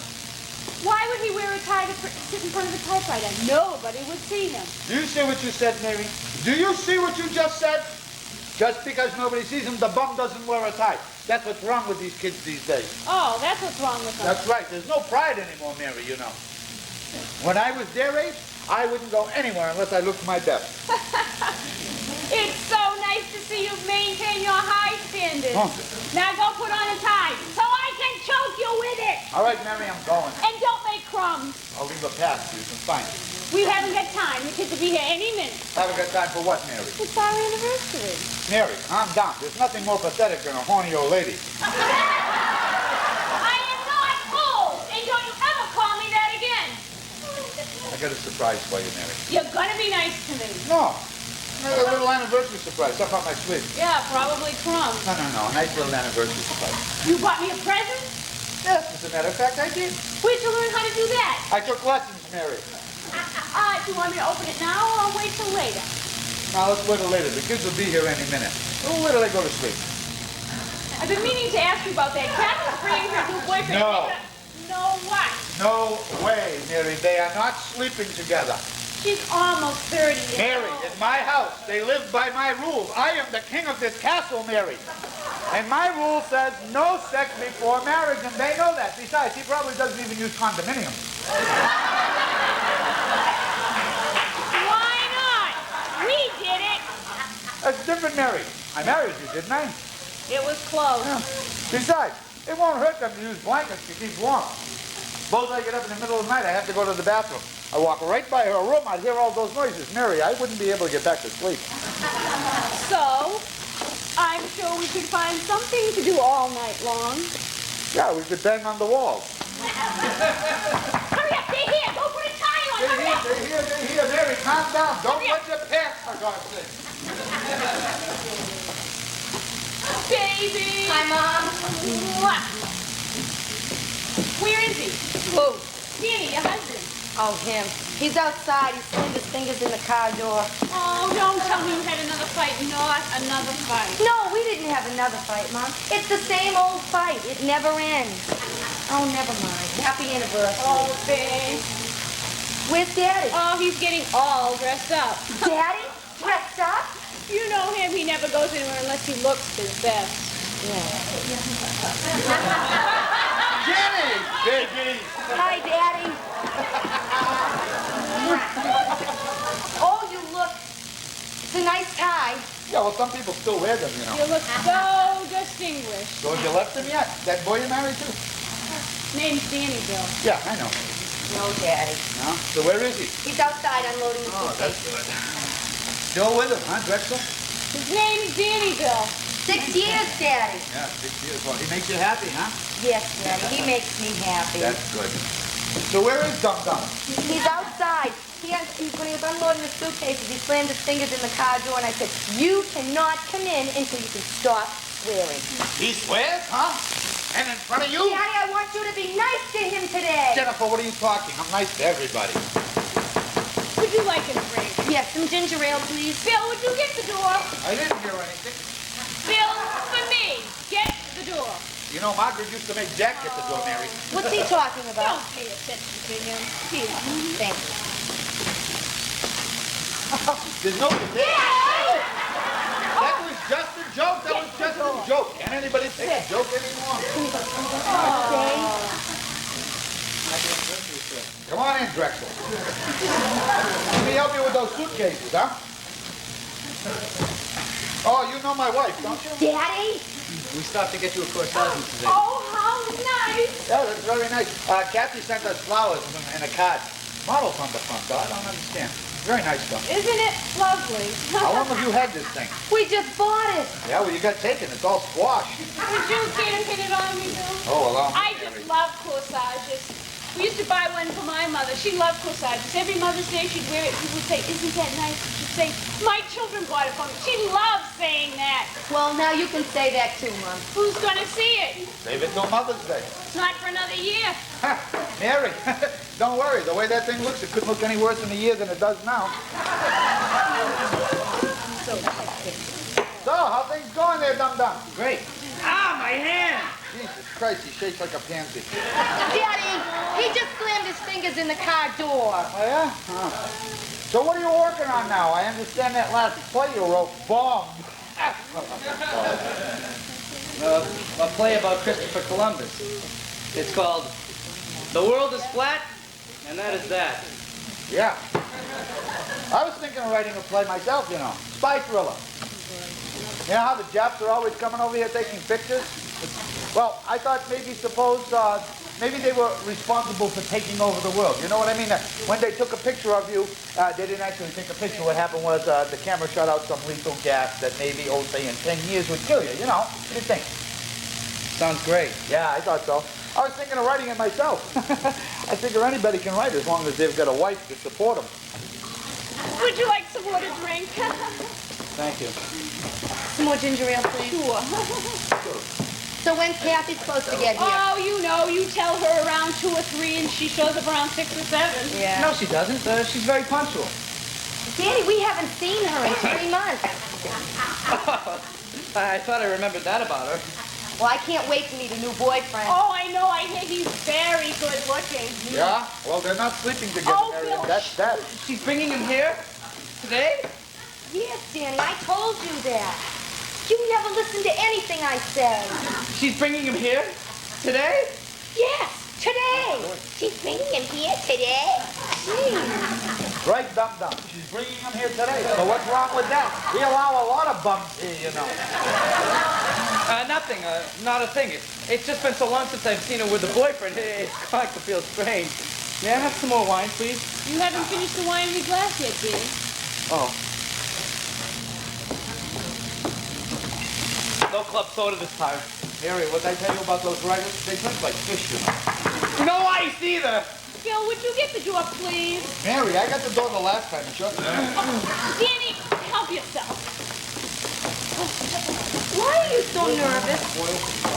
Why would he wear a tie to sit in front of a typewriter? Nobody would see him. Do you see what you said, Mary? Do you see what you just said? Just because nobody sees him, the bum doesn't wear a tie. That's what's wrong with these kids these days. Oh, that's what's wrong with them. That's right. There's no pride anymore, Mary, you know. When I was their age, I wouldn't go anywhere unless I looked my best. It's so nice to see you maintain your high standards. Huh. Now go put on a tie so I can choke you with it. All right, Mary, I'm going. And don't make crumbs. I'll leave a pass so you can find it. We haven't got time. The kids will be here any minute. Haven't got time for what, Mary? It's our anniversary. Mary, calm down. There's nothing more pathetic than a horny old lady. I am not old, and don't you ever call me that again. I got a surprise for you, Mary. You're gonna be nice to me. No. I got a little anniversary surprise up on my sleeve. Yeah, probably crumbs. No. A nice little anniversary surprise. You bought me a present? Yes, as a matter of fact, I did. Where'd you learn how to do that? I took lessons, Mary. Do you want me to open it now or wait till later? Now, let's wait till later. The kids will be here any minute. We'll wait till they go to sleep. I've been meaning to ask you about that. Kathy's bringing her new boyfriend. No. No what? No way, Mary. They are not sleeping together. She's almost 30 years Mary, old. in my house, they live by my rules. I am the king of this castle, Mary. And my rule says no sex before marriage, and they know that. Besides, he probably doesn't even use condominiums. Why not? We did it. That's different, Mary. I married you, didn't I? It was close. Yeah. Besides, it won't hurt them to use blankets to keep warm. Suppose I get up in the middle of the night, I have to go to the bathroom. I walk right by her room, I'd hear all those noises. Mary, I wouldn't be able to get back to sleep. So, I'm sure we could find something to do all night long. Yeah, we could bang on the walls. Hurry up, they're here. Go put a tie on. Hurry up. They're here. Mary, calm down. Don't let your pants, for God's sake. Baby. Hi, Mom. What? Where is he? Who? Danny, your husband. Oh, him. He's outside. He's slammed his fingers in the car door. Oh, don't tell me you had another fight. Not another fight. No, we didn't have another fight, Mom. It's the same old fight. It never ends. Oh, never mind. Happy anniversary. Oh, babe. Where's Daddy? Oh, he's getting all dressed up. Daddy? Dressed up? You know him. He never goes anywhere unless he looks his best. Jenny! Baby! Hi, Daddy. Oh, you look. It's a nice tie. Yeah, well, some people still wear them, you know. You look so distinguished. So have you left him yet? That boy you married to? Name's Danny, Bill. Yeah, I know. No, Daddy. No? So where is he? He's outside unloading the Oh, that's suitcase. good. Still with him, huh, Drexel? His name's Danny, Bill. 6 years, Daddy. Yeah, 6 years old. He makes you happy, huh? Yes, Daddy. He makes me happy. That's good. So where is Dum Dum? He's outside. When he was unloading the suitcases, he slammed his fingers in the car door, and I said, "You cannot come in until you can stop swearing." He swears, huh? And in front of you? Daddy, I want you to be nice to him today. Jennifer, what are you talking? I'm nice to everybody. Would you like a drink? Yes, some ginger ale, please. Bill, would you get the door? I didn't hear anything. Bill, for me, get the door. You know, Margaret used to make Jack get the door, Mary. What's he talking about? Don't pay attention to him. Here. Thank you. There's no... That was just a joke. That was just that's a joke. Can't anybody take a joke anymore? Come on in, Drexel. Let me help you with those suitcases, huh? Oh, you know my wife, don't you? Daddy? We stopped to get you a corsage today. Oh, how nice. Yeah, that's very nice. Kathy sent us flowers and a card. Models on the front, though. I don't understand. Very nice stuff. Isn't it lovely? How long have you had this thing? We just bought it. Yeah, well, you got taken. It's all squashed. Would you care to fit it on me, Bill? Oh, well, I just love corsages. We used to buy one for my mother. She loved corsages. Every Mother's Day she'd wear it. She would say, isn't that nice? She'd say, my children bought it for me. She loves saying that. Well, now you can say that too, Mom. Who's going to see it? Save it till Mother's Day. It's not for another year. Mary, don't worry. The way that thing looks, it couldn't look any worse in a year than it does now. So, how things going there, dum-dum? Great. Ah, my hand! Jesus Christ, he shakes like a pansy. Daddy, he just slammed his fingers in the car door. Oh, yeah? Huh. So what are you working on now? I understand that last play you wrote, Bomb. A play about Christopher Columbus. It's called The World is Flat, and that is that. Yeah. I was thinking of writing a play myself, you know. Spy thriller. You know how the Japs are always coming over here taking pictures? Well, I thought maybe they were responsible for taking over the world. You know what I mean? When they took a picture of you, they didn't actually take a picture. What happened was the camera shot out some lethal gas that maybe, say, in 10 years would kill you. You know? What do you think? Sounds great. Yeah, I thought so. I was thinking of writing it myself. I figure anybody can write as long as they've got a wife to support them. Would you like some more to drink? Thank you. Some more ginger ale, please. Sure. So when's Kathy supposed to get here? Oh, you know, you tell her around 2 or 3 and she shows up around 6 or 7. Yeah. No, she doesn't. She's very punctual. Daddy, we haven't seen her in 3 months. I thought I remembered that about her. Well, I can't wait to meet a new boyfriend. Oh, I know. I hear he's very good looking. Yeah? Well, they're not sleeping together, Oh, Mary. Bill. That's that. She's bringing him here? Today? Yes, Danny, I told you that. You never listened to anything I said. She's bringing him here? Today? Yes, today. She's bringing him here today. Right, dum-dum. She's bringing him here today. So what's wrong with that? We allow a lot of bums here, you know. Nothing. Not a thing. It's just been so long since I've seen her with a boyfriend. It's going to feel strange. May I have some more wine, please? You haven't finished the wine in your glass yet, dear. Oh. No club soda this time. Mary, what did I tell you about those writers? They drink like fish, you know. No ice either. Bill, would you get the door, please? Mary, I got the door the last time. Shut the Danny, help yourself. Why are you so nervous?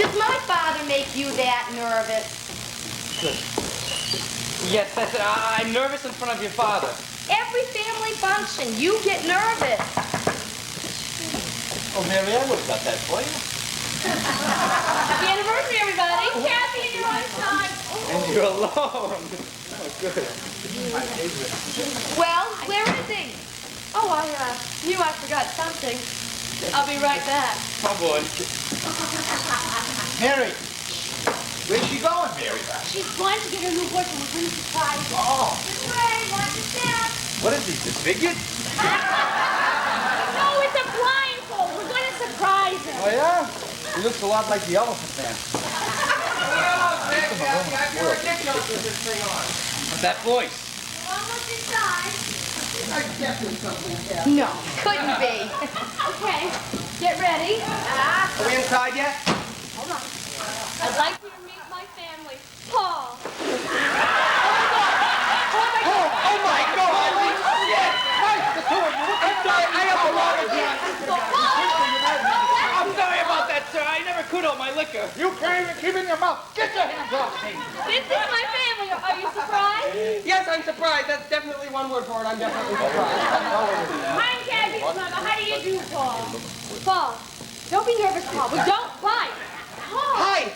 Does my father make you that nervous? Yes, I'm nervous in front of your father. Every family function, you get nervous. Oh, Mary, I would have got that for you. Happy anniversary, everybody. Kathy, and you're on time. And you're alone. Oh, good. Well, where is he? Oh, I knew I forgot something. I'll be right back. Oh, boy. Mary, where's she going, Mary? She's going to get her new boyfriend. We're going to surprise her. Oh, Ray, watch your step. what is he, disfigured? No, it's a blindfold. We're going to surprise him. Oh, yeah? He looks a lot like the Elephant Man. What's that voice? Almost inside. No, couldn't be. Okay, get ready. Are we inside yet? Hold on. I'd like you to meet my family. Paul. Oh, my God! Nice, the two of you. I'm sorry, I have a lot of I'm sorry about that, sir. I never could hold my liquor. You can't even keep in your mouth. Get your hands off me. This is my family. Are you surprised? Yes, I'm surprised. That's definitely one word for it. I'm definitely surprised. I'm Kathy's mother. How do you do, Paul? Paul, don't be nervous, Paul. We don't fight. Paul. Hi.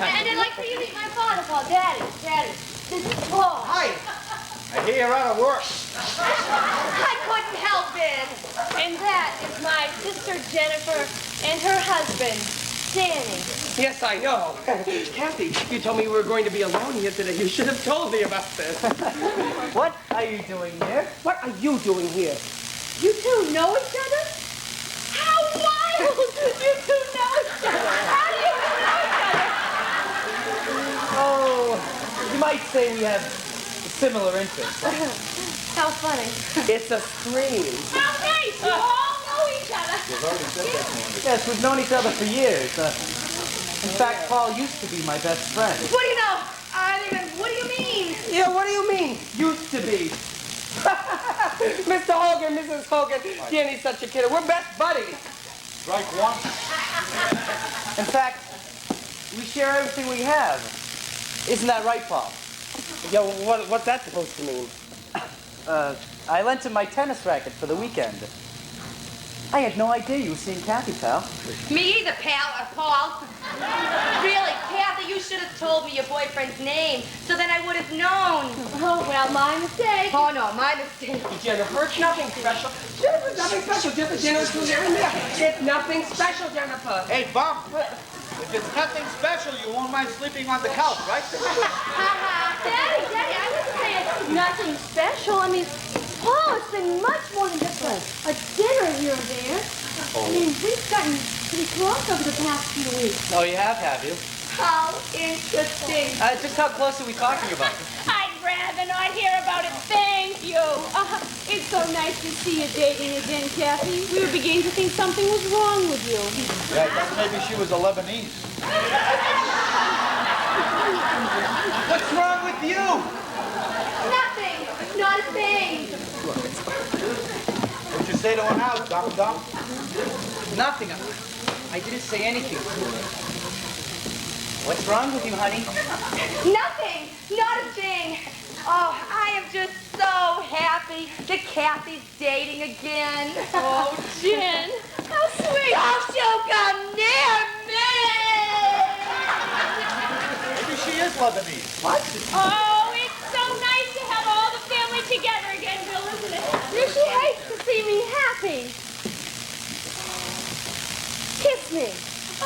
And I'd like for you to meet my father, Paul. Daddy. This is Paul. Hi. I hear you're out of work. I couldn't help it. And that is my sister Jennifer and her husband, Danny. Yes, I know. Kathy, you told me we were going to be alone here today. You should have told me about this. What are you doing here? What are you doing here? You two know each other? How wild! You two know each other. How do you know each other? Oh, you might say we have similar interests. How funny. It's a scream. How nice! You all know each other. Yes, we've known each other for years. In fact, Paul used to be my best friend. What do you know? I don't even, what do you mean? Yeah, what do you mean? Used to be. Mr. Hogan, Mrs. Hogan, Danny's such a kidder. We're best buddies. Strike one. In fact, we share everything we have. Isn't that right, Paul? Yo, what's that supposed to mean? I lent him my tennis racket for the weekend. I had no idea you were seeing Kathy, pal. Me either, Paul. Really, Kathy, you should have told me your boyfriend's name, so then I would have known. Oh, well, my mistake. Oh, no, my mistake. Jennifer, it's nothing special. Jennifer, nothing special. Jennifer's there and there. It's nothing special, Jennifer. Hey, Bum, if it's nothing special, you won't mind sleeping on the couch, right? Daddy, I wasn't saying nothing special. I mean, Paul, it's been much more than just a dinner here or there. I mean, we've gotten pretty close over the past few weeks. Oh, you have you? How interesting. Just how close are we talking about? I'd rather not hear about it. Thank you. It's so nice to see you dating again, Kathy. We were beginning to think something was wrong with you. Yeah, I thought maybe she was a Lebanese. What's wrong with you? Nothing. Not a thing. What'd you say to her now, Dum? Nothing. I didn't say anything. What's wrong with you, honey? Nothing. Not a thing. Oh, I am just so happy that Kathy's dating again. Oh, Jen, how sweet. Don't you come near me! Maybe she is Lebanese. What? Oh, it's so nice to have all the family together again, Bill, isn't it? She hates to see me happy. Kiss me.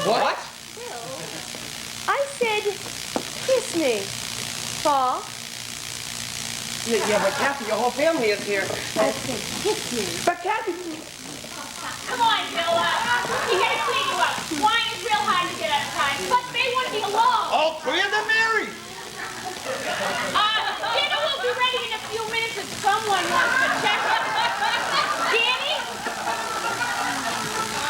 What? I said, kiss me. Paul, Yeah, but Kathy, your whole family is here. I said, kiss me. But Kathy... Come on, Bill. You gotta clean you up. Wine is real hard to get at times. Plus, they want to be alone. All three of them married. Dinner will be ready in a few minutes if someone wants to check it. Danny?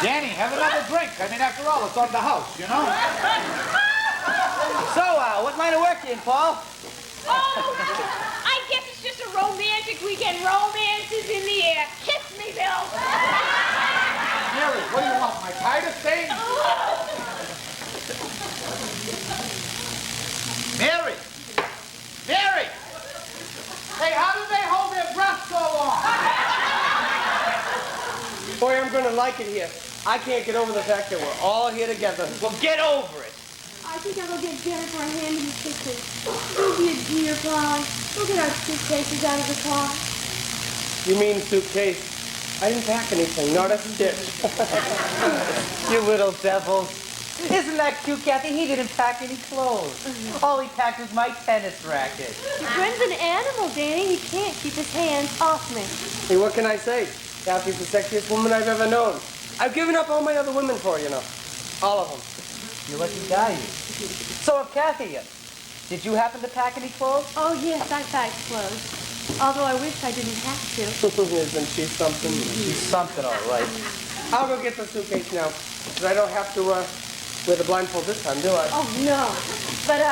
Danny, have another drink. I mean, after all, it's on the house, you know? So, what line of work you in, Paul? Oh, I guess it's just a romantic weekend. Romance is in the air. Kiss me, Bill. Mary, what do you want, my tire to stain? Mary! Mary! Hey, how do they hold their breath so long? Boy, I'm gonna like it here. I can't get over the fact that we're all here together. Well, get over it. I think I'll go get Jennifer a hand in the kitchen. Oh, you dear Paul. We'll get our suitcases out of the car. You mean suitcase? I didn't pack anything, not a stitch. You little devils. Isn't that cute, Kathy? He didn't pack any clothes. All he packed was my tennis racket. Your friend's an animal, Danny. He can't keep his hands off me. Hey, what can I say? Kathy's the sexiest woman I've ever known. I've given up all my other women for her, you know. All of them. You lucky guy, you. So, Kathy, did you happen to pack any clothes? Oh, yes, I packed clothes. Although I wish I didn't have to. Isn't she something? She's something, all right. I'll go get the suitcase now. Because I don't have to wear the blindfold this time, do I? Oh, no. But,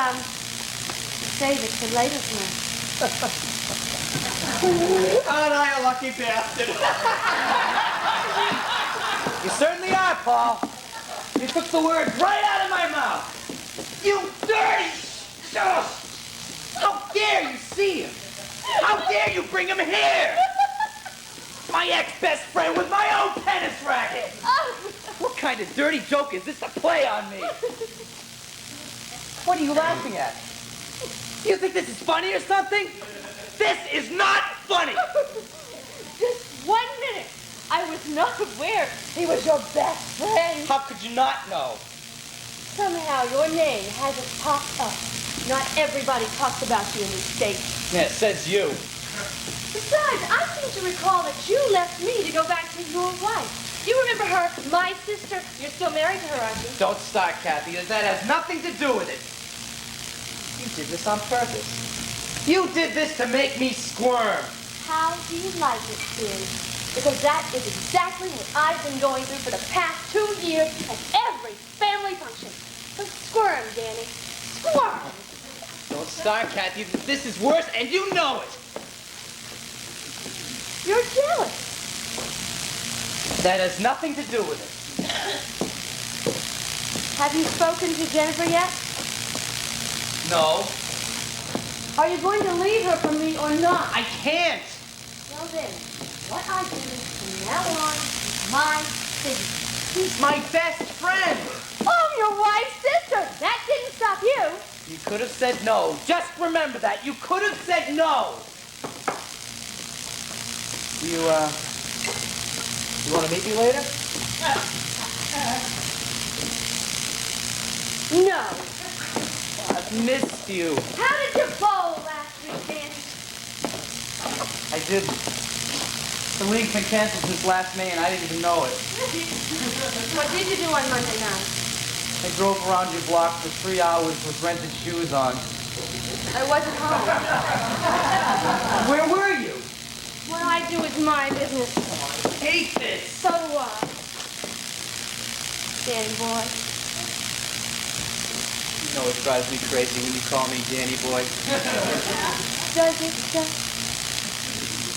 save it for later tonight. Aren't I a lucky bastard? You certainly are, Paul. You took the words right out of my mouth. You dirty How dare you see him? How dare you bring him here? My ex-best friend with my own tennis racket. What kind of dirty joke is this to play on me? What are you laughing at? You think this is funny or something? This is not funny. 1 minute. I was not aware he was your best friend. How could you not know? Somehow your name hasn't popped up. Not everybody talks about you in this state. Yeah, it says you. Besides, I seem to recall that you left me to go back to your wife. You remember her, my sister? You're still married to her, aren't you? Don't start, Kathy. That has nothing to do with it. You did this on purpose. You did this to make me squirm. How do you like it, Danny? Because that is exactly what I've been going through for the past 2 years at every family function. So squirm, Danny. Squirm! Don't start, Kathy. This is worse, and you know it. You're jealous. That has nothing to do with it. Have you spoken to Jennifer yet? No, Are you going to leave her for me or not? I can't. Well then, what I do from now on is my business. She's my best friend. Oh, your wife's sister! That didn't stop you. You could have said no. Just remember that. You could have said no. You want to meet me later? No. I've missed you. How did you bowl last week, Danny? I did. The league's been canceled since last May, and I didn't even know it. What did you do on Monday night? I drove around your block for 3 hours with rented shoes on. I wasn't home. Where were you? What I do is my business. I hate this. So do I. Danny boy. You know it drives me crazy when you call me Danny boy. Does it,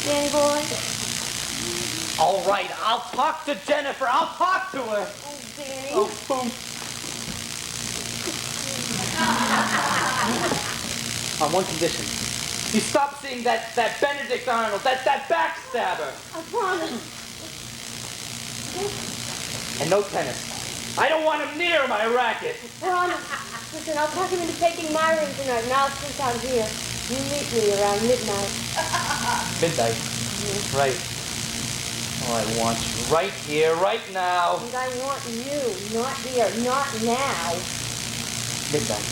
Danny boy? All right, I'll talk to Jennifer. I'll talk to her. Oh, Danny. Oh, boom. On one condition. You stop seeing that Benedict Arnold, that backstabber. I promise. And no tennis. I don't want him near my racket. Promise. Listen, I'll talk him into taking my ring tonight, and I'll since I'm here. You meet me around midnight. Midnight. Right. Oh, I want you right here, right now. And I want you, not here, not now. Midnight.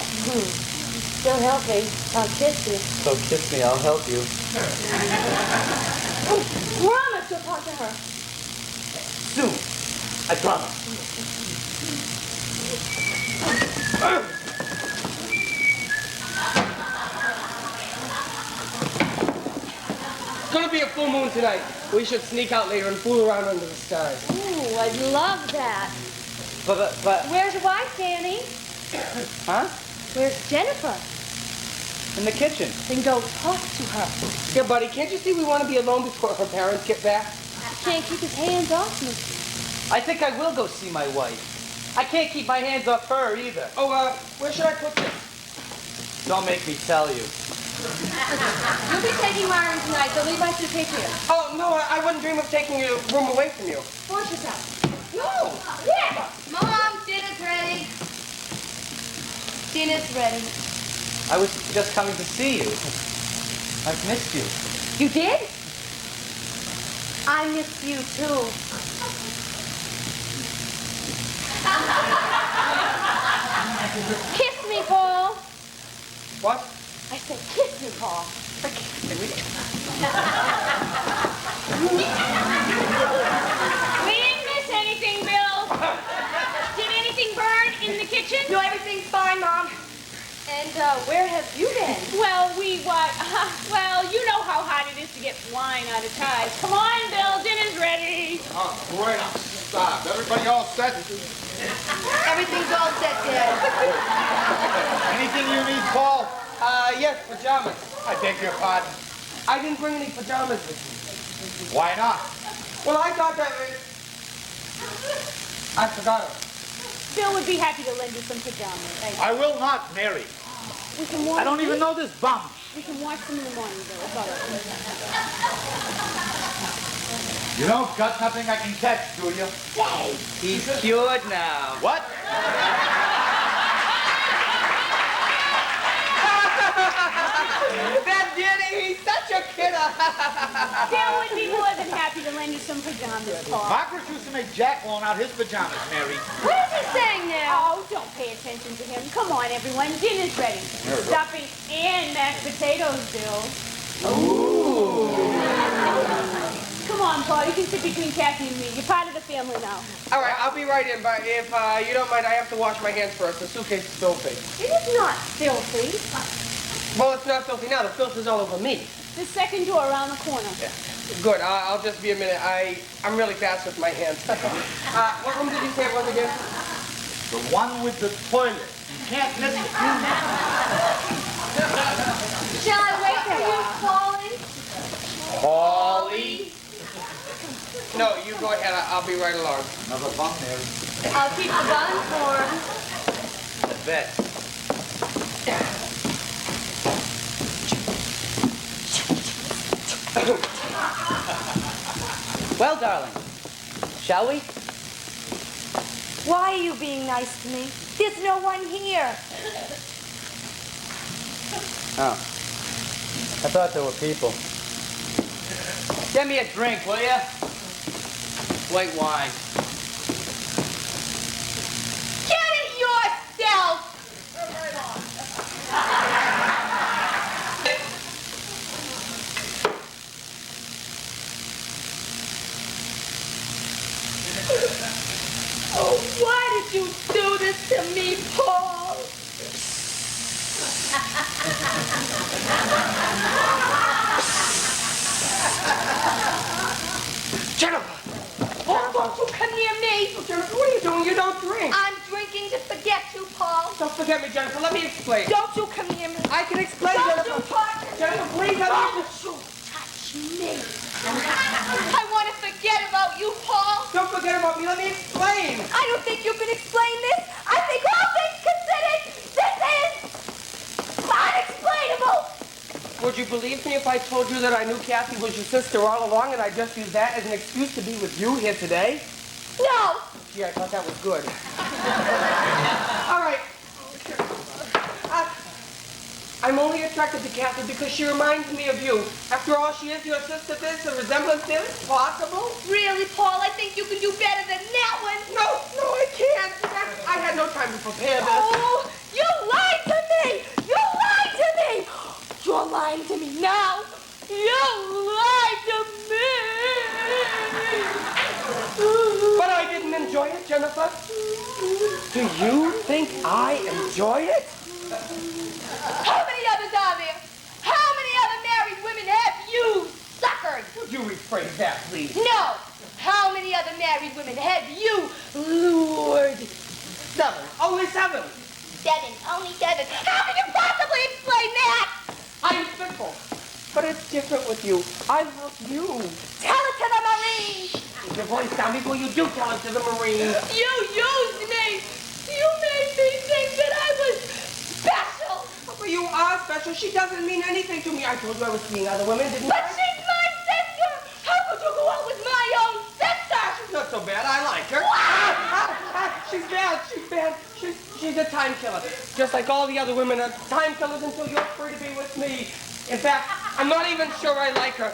Still help me. I'll kiss you. So kiss me, I'll help you. Oh, promise you'll talk to her. Soon. I promise. It's gonna be a full moon tonight. We should sneak out later and fool around under the stars. Ooh, I'd love that. But, Where's your wife, Danny? huh? Where's Jennifer? In the kitchen. Then go talk to her. Yeah, buddy, can't you see we want to be alone before her parents get back? He can't keep his hands off me. I think I will go see my wife. I can't keep my hands off her either. Oh, where should I put this? Don't make me tell you. You'll be taking my room tonight, so leave my suitcase here. Oh, no, I wouldn't dream of taking your room away from you. Force yourself. No! Yeah! Mom, dinner's ready. Dinner's ready. I was just coming to see you. I've missed you. You did? I miss you, too. Kiss me, Paul. What? I said kiss me, Paul. We didn't miss anything, Bill. Did anything burn in the kitchen? No, everything's fine, Mom. And, where have you been? Well, well, you know how hard it is to get wine out of ties. Come on, Bill, dinner's ready. Oh, great. I'm starved. Everybody all set? Everything's all set, Dad. Anything you need, Paul? Yes, pajamas. I beg your pardon. I didn't bring any pajamas with me. Why not? Well, I thought that... I forgot them. Bill would be happy to lend you some pajamas. Thank you. I will not, Mary. We can watch I don't even know this bum. We can watch them in the morning, Bill. It's all right. You don't got nothing I can catch, do you? He's cured now. What? That Danny, he's such a kidder. Bill would be more than happy to lend you some pajamas, Paul. Marcus used to make Jack loan out his pajamas, Mary. What is he saying now? Oh, don't pay attention to him. Come on, everyone. Dinner's ready. Stuffing and mashed potatoes, Bill. Ooh. Come on, Paul. You can sit between Kathy and me. You're part of the family now. All right, I'll be right in, but if you don't mind, I have to wash my hands first. The suitcase is filthy. It is not filthy. Well, it's not filthy now. The filth is all over me. The second door around the corner. Good. I'll just be a minute. I'm really fast with my hands. What room did you say it was again? The one with the toilet. You can't miss it. Shall I wait for you, Paulie? Paulie? No, you go ahead. I'll be right along. Another bun, Mary. I'll keep the bun for... I bet. Well, darling, shall we? Why are you being nice to me? There's no one here. Oh. I thought there were people. Get me a drink, will ya? White wine. Get it yourself! Oh, why did you do this to me, Paul? Jennifer! Oh, don't you come near me! Jennifer, what are you doing? You don't drink. I'm drinking to forget you, Paul. Don't forget me, Jennifer. Let me explain. Don't you come near me. I can explain, Don't Jennifer. you touch me. Jennifer, please let me... Don't you touch me. I want to forget about you, Paul. Don't forget about me. Let me explain. I don't think you can explain this. I think all things considered, this is unexplainable. Would you believe me if I told you that I knew Kathy was your sister all along and I just used that as an excuse to be with you here today? No. Gee, I thought that was good. All right. I'm only attracted to Kathy because she reminds me of you. After all, she is your sister. There's a resemblance there. It's possible. Really, Paul, I think you can do better than that one. No, I can't. I had no time to prepare this. Oh, you lied to me. You lied to me. You're lying to me now. You lied to me. But I didn't enjoy it, Jennifer. Do you think I enjoyed it? How many others are there? How many other married women have you suckered? Would you rephrase that, please? No. How many other married women have you lured? 7. Only 7. 7. Only 7. How can you possibly explain that? I'm simple. But it's different with you. I love you. Tell it to the Marines. Keep your voice down before you do tell it to the Marines. You used me. You made me think that I was special. But you are special. She doesn't mean anything to me. I told you I was seeing other women, didn't But I? she's my sister. How could you go out with my own sister? She's not so bad. I like her. She's bad. She's bad. She's a time killer. Just like all the other women are time killers until you're free to be with me. In fact, I'm not even sure I like her.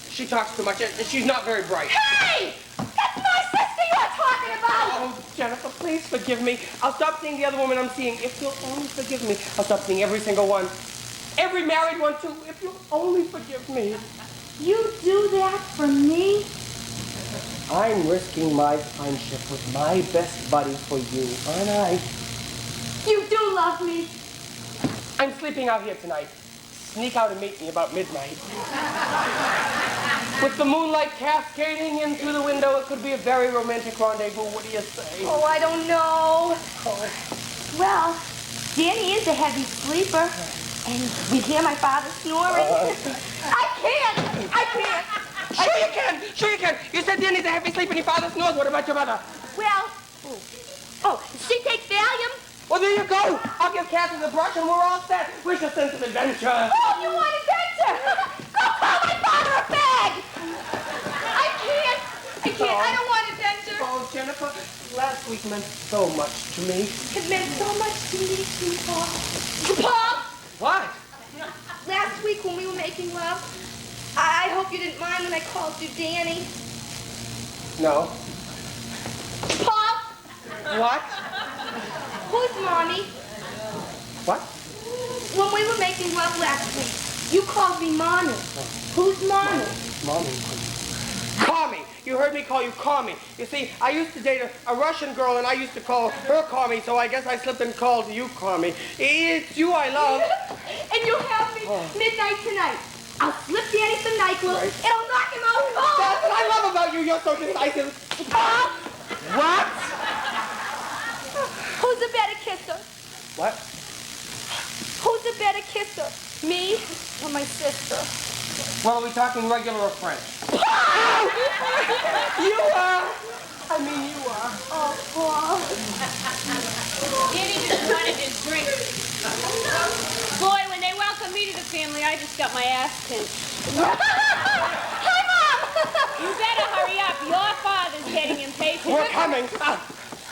She talks too much, and she's not very bright. Hey! That's my sister you're talking about! Oh, Jennifer, please forgive me. I'll stop seeing the other woman I'm seeing. If you'll only forgive me, I'll stop seeing every single one. Every married one, too. If you'll only forgive me. You do that for me? I'm risking my friendship with my best buddy for you, aren't I? You do love me. I'm sleeping out here tonight. Sneak out and meet me about midnight. With the moonlight cascading in through the window, it could be a very romantic rendezvous. What do you say? Oh, I don't know. Well, Danny is a heavy sleeper, and we hear my father snoring. I can't. Sure you can. You said Danny's a heavy sleeper and your father snores. What about your mother? Well, she takes Valium. Well, there you go. I'll give Kathy the brush and we're all set. Wish a sense of adventure. Oh, you want adventure? Go call my father a fag. I can't. I don't want adventure. Oh, Jennifer, last week meant so much to me. It meant so much to me too, Paul. Paul! What? Last week when we were making love? I hope you didn't mind when I called you Danny. No. Paul, What? who's Mommy? What? When we were making love last week, you called me Mommy. Who's Mommy? Mommy. Kami. You heard me call you Kami. You see, I used to date a Russian girl, and I used to call her Kami, so I guess I slipped and called you Kami. It's you I love. And you have me midnight tonight. I'll slip Danny some NyQuil, Right. and I'll knock him out cold. That's what I love about you. You're so decisive. Paul, What? who's a better kisser? What? Who's a better kisser? Me or my sister? Well, are we talking regular or French? You are. I mean, you are. Oh, Paul. Danny just wanted his drink. Boy, when they welcomed me to the family, I just got my ass pinched. Hi, Mom. You better hurry up. Your father's getting impatient. We're coming.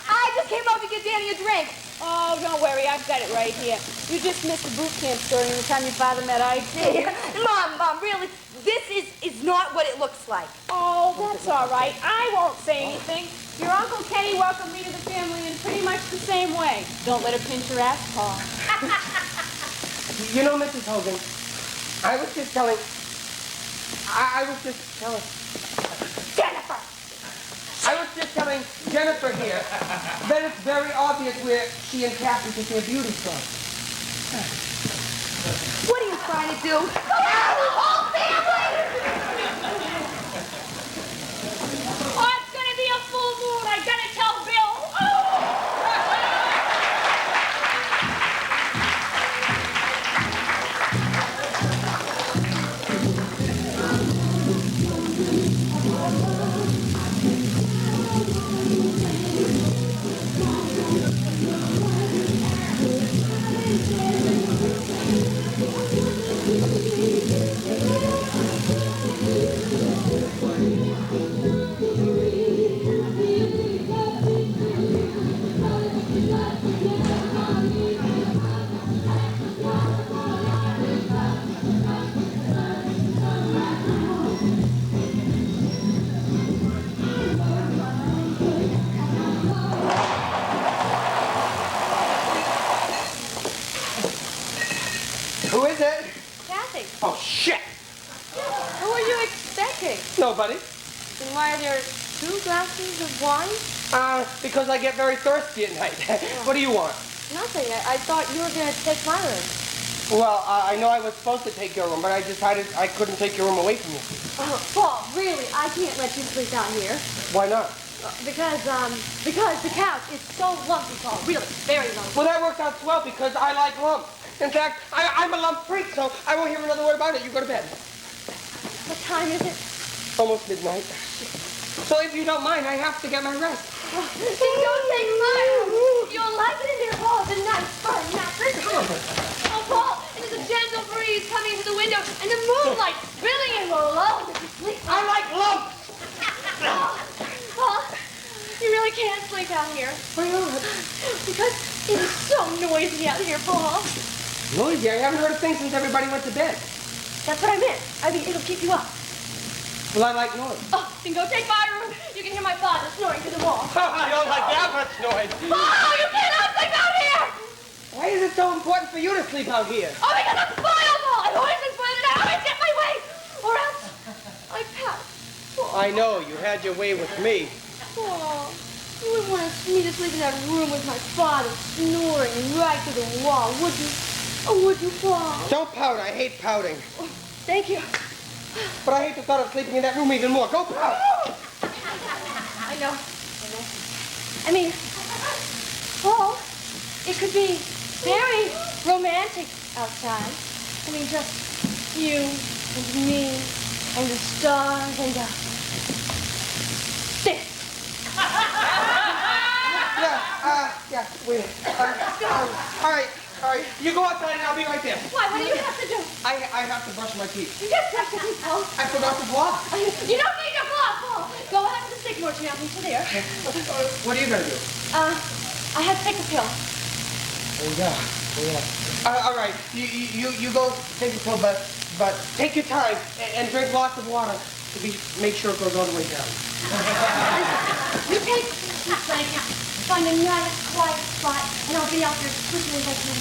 I just came over to get Danny a drink. Oh, don't worry. I've got it right here. You just missed the boot camp story the time your father met I.T. Mom, really, this is not what it looks like. Oh, that's all right. I won't say anything. Your Uncle Kenny welcomed me to the family in pretty much the same way. Don't let her pinch your ass, Paul. You know, Mrs. Hogan, I was just telling Jennifer. I was just telling Jennifer here that it's very obvious where she and Kathy get their beauty from. What are you trying to do? Go after the whole family? Oh, it's going to be a full moon. I got to tell Bill. Who is it? Kathy, Oh, shit! who are you expecting? Nobody. And why are there 2 glasses of wine? Because I get very thirsty at night. What do you want? Nothing. I thought you were going to take my room. Well, I know I was supposed to take your room, but I decided I couldn't take your room away from you. Paul, really, I can't let you sleep out here. Why not? Because the couch is so lumpy, Paul. Really, very lumpy. Well, that worked out swell because I like lumps. In fact, I'm a lump freak, so I won't hear another word about it. You go to bed. What time is it? Almost midnight. So if you don't mind, I have to get my rest. Then don't take mine. You'll like it in there, Paul. It's a nice, firm mattress. Oh, Paul, and there's a gentle breeze coming through the window, and the moonlight spilling in. We're alone. Sleep. I like lumps! Paul, you really can't sleep out here. Why not? Because it is so noisy out here, Paul. Noisy. I haven't heard a thing since everybody went to bed. That's what I meant. I mean, it'll keep you up. Well, I like noise. Oh, then go take my room. You can hear my father snoring through the wall. I don't like that much noise. Paul, you cannot sleep out here! Why is it so important for you to sleep out here? Oh, because I'm spoiled, Paul! I've always been spoiled, and I always get my way! Or else, I pass. I know. You had your way with me. Oh, you wouldn't want me to sleep in that room with my father snoring right through the wall, would you? Oh, would you, Paul? Don't pout. I hate pouting. Thank you. But I hate the thought of sleeping in that room even more. Go pout. I know. I mean, Paul, it could be very romantic outside. I mean, just you and me and the stars and this. Yeah, wait. All right. You go outside and I'll be right there. Why? What do you have to do? I have to brush my teeth. You just brush your teeth, Paul. I forgot to floss. You don't need to floss, Paul. Go out to the Sycamore tree. I'll meet you there. What are you going to do? I have to take a pill. Oh, yeah. All right. You go take your pill, but take your time and drink lots of water to make sure it goes all the way down. You take this blanket, find a nice, quiet spot, and I'll be out there as quickly as I can.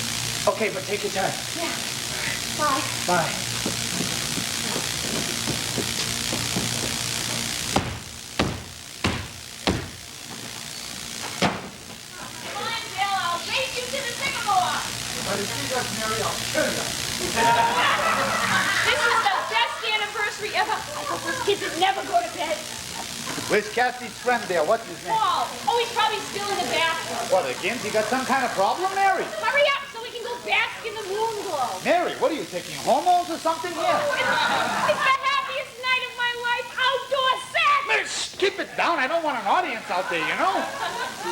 Okay, but take your time. Yeah. Bye. Bye. Come on, Bill, I'll race you to the sycamore. But if you got Mary, I'll kill you. This is the best anniversary ever. I hope those kids would never go to bed. Where's Kathy's friend there? What's his name? Paul, oh, he's probably still in the bathroom. What, again? You got some kind of problem, Mary? Hurry up so we can go bask in the moon glow. Mary, what are you taking, hormones or something here? It's the happiest night of my life. Outdoor sex. Mary, keep it down. I don't want an audience out there, you know?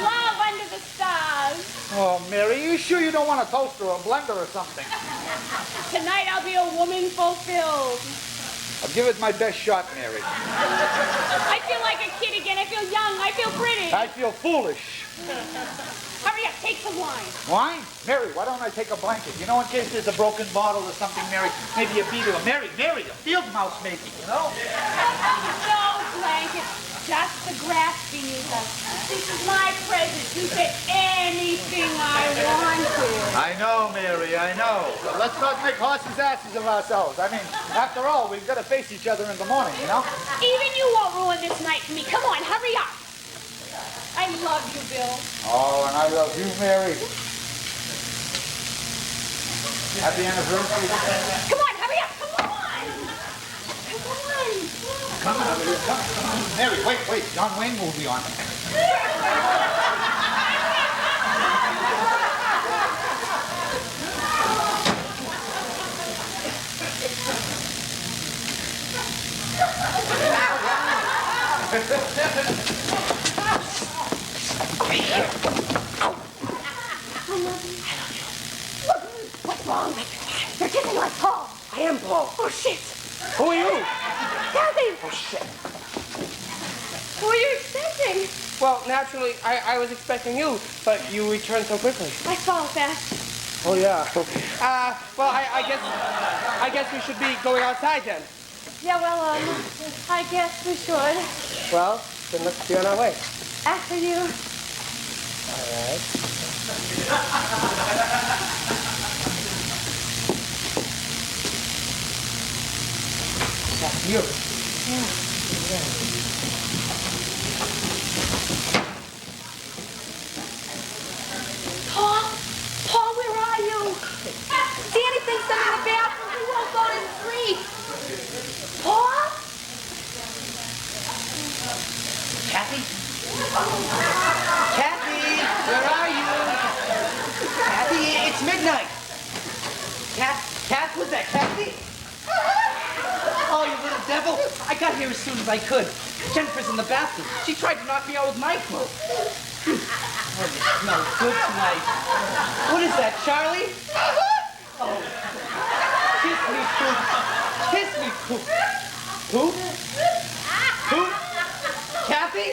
Love under the stars. Oh, Mary, you sure you don't want a toaster or a blender or something? Tonight I'll be a woman fulfilled. I'll give it my best shot, Mary. I feel like a kid again. I feel young. I feel pretty. I feel foolish. Hurry up. Take some wine. Wine? Mary, why don't I take a blanket? You know, in case there's a broken bottle or something, Mary. Maybe a beetle. Mary, a field mouse maybe, you know? No blanket. Just the grass beneath us. This is my present. You say anything I want to. I know, Mary, I know. But let's not make horses' asses of ourselves. I mean, after all, we've got to face each other in the morning, you know? Even you won't ruin this night for me. Come on, hurry up. I love you, Bill. Oh, and I love you, Mary. Happy anniversary. Come on, hurry up. Come on. Come on. Mary, wait. John Wayne movie on. What's wrong? You're kissing like Paul. I am Paul. Oh, shit. Who are you? Kathy. Oh, shit. Who are you expecting? Well, naturally, I was expecting you, but you returned so quickly. I saw fast. Oh, yeah. Well, I guess we should be going outside then. Yeah, well, I guess we should. Well, then let's be on our way. After you. All right. That's you. Paul, where are you? Danny thinks I'm in the bathroom. He won't go to sleep. Paul? Kathy? Kathy, where are you? Kathy, it's midnight. Kath, was that Kathy? Oh, you little devil. I got here as soon as I could. Jennifer's in the bathroom. She tried to knock me out with my clothes. Oh, you smell good tonight. What is that, Charlie? Oh. Kiss me, poop. Kiss me, poop. Poop? Poop? Kathy?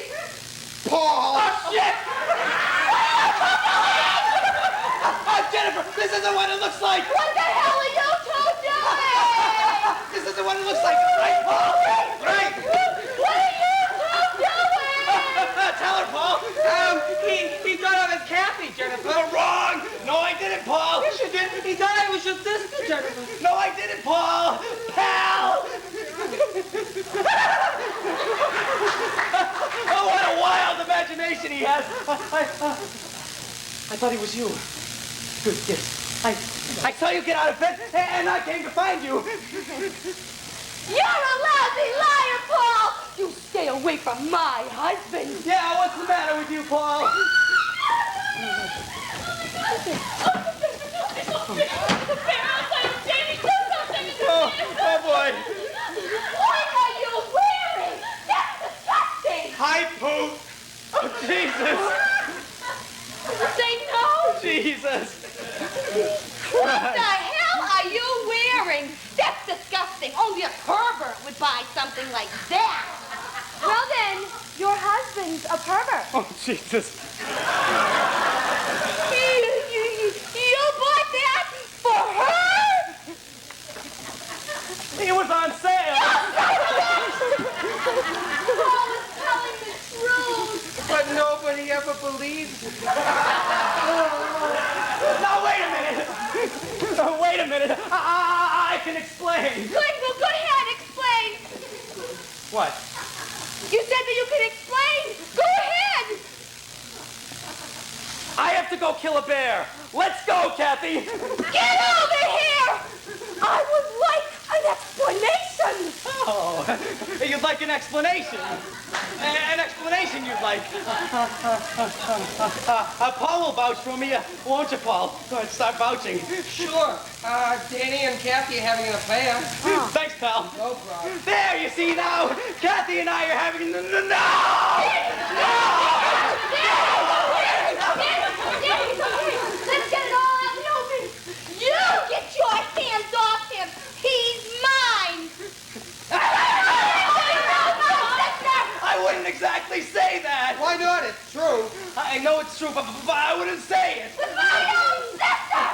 Paul! Oh, shit! Oh, Jennifer, this isn't what it looks like! What the hell are you two doing? This isn't what it looks like, right, Paul? Right! What are you two doing? Tell her, Paul! He thought I was Kathy, Jennifer. Wrong! No, I didn't, Paul! Yes, you did. He thought I was your sister, Jennifer. No, I didn't, Paul! Pal! Oh, what a wild imagination he has! I thought he was you. Good kiss. I saw you get out of bed, and I came to find you. You're a lousy liar, Paul! You stay away from my husband. Yeah, what's the matter with you, Paul? Oh, boy. What are you wearing? That's disgusting. Hi, Pooh. Oh, Jesus. Say no. Jesus. What the hell are you wearing? That's disgusting. Only a pervert would buy something like that. Well then, your husband's a pervert. Oh, Jesus. It was on sale. Paul was telling the truth. But nobody ever believes it. No, wait a minute. No, wait a minute. I can explain. Good, well, go ahead, explain. What? You said that you could explain. Go ahead. I have to go kill a bear. Let's go, Kathy. Get over here. I would like an explanation. Oh, you'd like an explanation? An explanation you'd like? Paul will vouch for me, won't you, Paul? Go ahead, start vouching. Sure. Danny and Kathy are having an affair. Thanks, pal. No problem. There, you see now? Kathy and I are having... No! Danny, it's okay. Let's get it all out in the open. You get your hands off him. He's mine. I wouldn't exactly say that. Why not? It's true. I know it's true, but I wouldn't say it. With my own sister.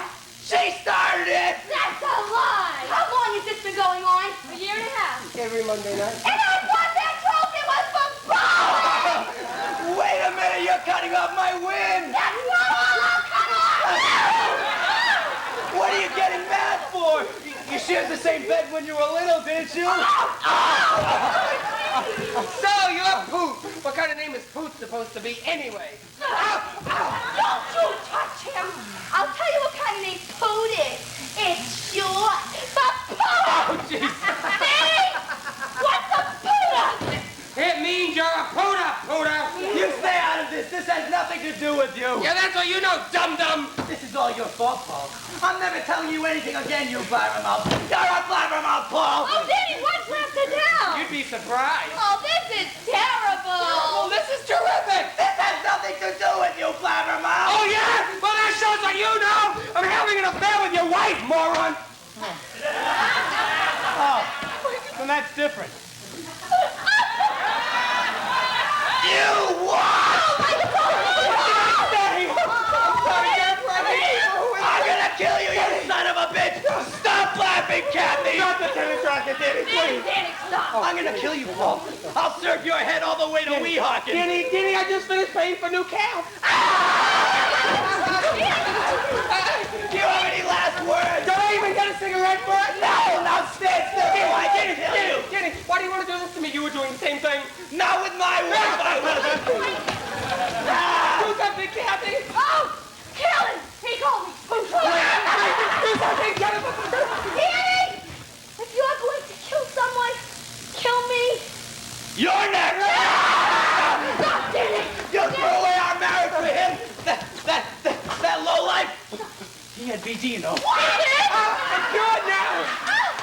She started it. That's a lie. How long has this been going on? A year and a half. Every Monday night. And I thought that trophy was for bowling. Wait a minute, you're cutting off my win. That's not all I'll cut off. What are you getting mad for? You shared the same bed when you were little, didn't you? So, you're Poot. What kind of name is Poot supposed to be anyway? Don't you touch him. I'll tell you what kind of name Poot is. It's short for Poot. Oh, jeez. See? What's a Pooter? It means you're a Pooter, Pooter. You stay out of this. This has nothing to do with you. Yeah, that's what you know, dum-dum. This is all your fault, Paul. I'm never telling you anything again, you blabbermouth. You're a blabbermouth, Paul. Oh, Danny, what's left to tell? You'd be surprised. Oh, this is terrible. Well, this is terrific. This has nothing to do with you, blabbermouth. Oh, yeah? Well, that shows what you know. I'm having an affair with your wife, moron. Oh, then that's different. You what? I'm gonna kill you, you son of a bitch! Stop laughing, Kathy! Not the tennis racket, Danny, please. Danny, stop. I'm gonna kill you, Paul. I'll serve your head all the way to Weehawken. Danny, I just finished paying for new calf. Do you have any last words? Don't I even get a cigarette for it? No, now stand still. I didn't kill you. Danny, why do you want to do this to me? You were doing the same thing. Not with my wife, I wasn't. Do something, Kathy. Oh, kill him. He called me. Do something, Jennifer. Danny, if you're going to kill someone, kill me. You're next. Stop, Danny. You threw away our marriage for him. That lowlife. He had BD, you know. It's good now.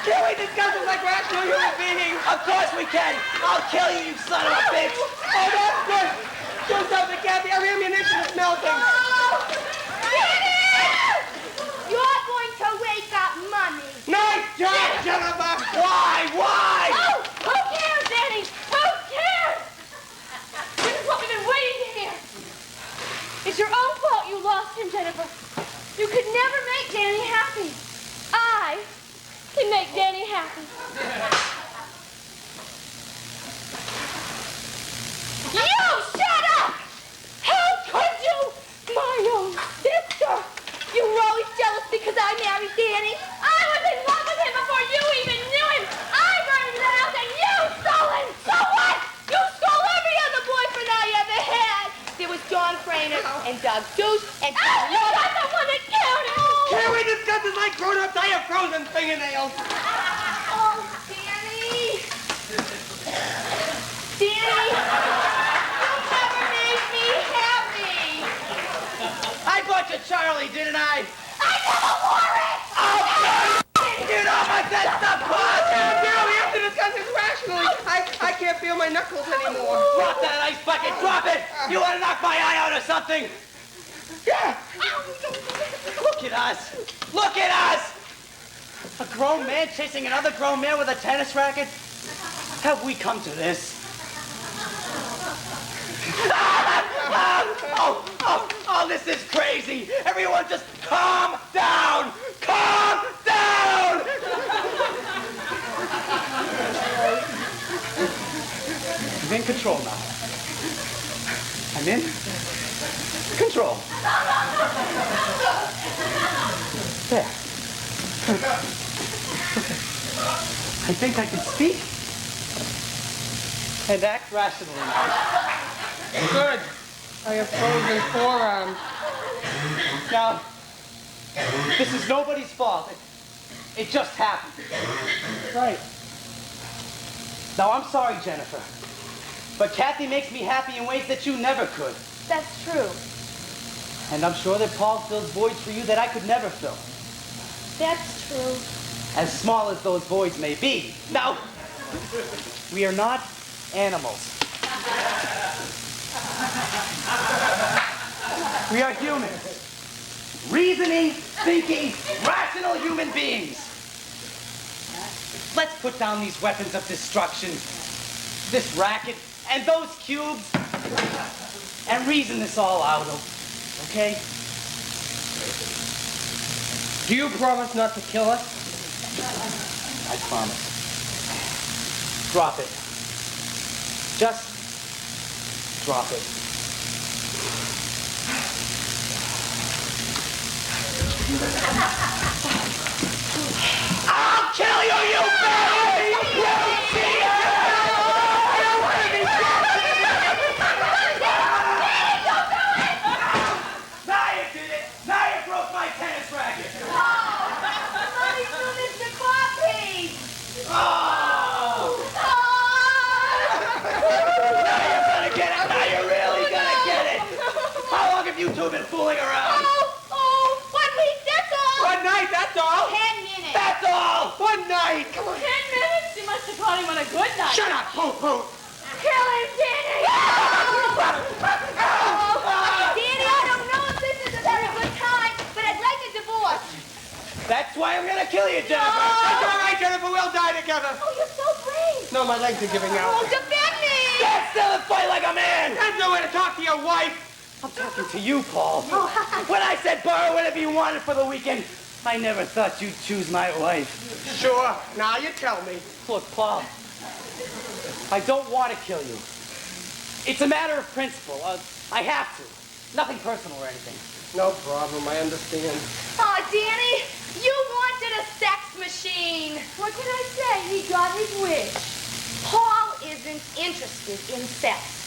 Can we discuss it like rational human beings? Of course we can. I'll kill you, you son of a bitch. Oh, that's good. Do something, Kathy. Our ammunition is melting. Oh, Danny! You're going to wake up Mommy. Nice job, Jennifer. Why? Oh, who cares, Danny? Who cares? This is what we've been waiting to hear. It's your own fault you lost him, Jennifer. You could never make Danny happy. I can make Danny happy. You shut up! How could you? My own sister! You were always jealous because I married Danny. I was in love with him before you even knew him. I burned him out and you stole him. So what? You stole every other boyfriend I ever had. There was John Craner and Doug Deuce and... you're not the one that killed him! Can we discuss this like grown-ups? I have frozen fingernails. Oh, Danny! Danny! You never made me happy! I bought you Charlie, didn't I? I never wore it! Oh, you know I said stop causing. We have to discuss this rationally. I can't feel my knuckles anymore. Drop that ice bucket, drop it! You want to knock my eye out or something? Yeah. Look at us! Look at us! A grown man chasing another grown man with a tennis racket? Have we come to this? Oh, this is crazy! Everyone just calm down! Calm down! in control now. I'm in control. There. I think I can speak and act rationally now. Good. I have frozen forearms. Now, this is nobody's fault. It just happened. Right. Now, I'm sorry, Jennifer, but Kathy makes me happy in ways that you never could. That's true. And I'm sure that Paul fills voids for you that I could never fill. That's true. As small as those voids may be. Now, we are not animals. We are humans. Reasoning, thinking, rational human beings. Let's put down these weapons of destruction, this racket, and those cubes, and reason this all out, okay? Do you promise not to kill us? I promise. Drop it. Just drop it. I'll kill you, you baby! You cheater! Now you did it! Now you broke my tennis racket! Mommy, so Mr. Coffee! Oh! Now you're gonna get it! Now you're really gonna get it! How long have you two been fooling around? 1 week, that's all! 1 night, that's all. 10 minutes. That's all! 1 night. 10 minutes? You must have caught him on a good night. Shut up, Poot Poot. Kill him, Danny! Danny, I don't know if this is a very good time, but I'd like a divorce. That's why I'm gonna kill you, Jennifer! That's all right, Jennifer. We'll die together. Oh, you're so brave. No, my legs are giving Oh, out. defend me! Stand still and fight like a man! There's no way to talk to your wife. I'm talking to you, Paul. When I said borrow whatever you wanted for the weekend, I never thought you'd choose my wife. Sure. Now you tell me. Look, Paul, I don't want to kill you. It's a matter of principle. I have to. Nothing personal or anything. No problem. I understand. Oh, Danny, you wanted a sex machine. What can I say? He got his wish. Paul isn't interested in sex.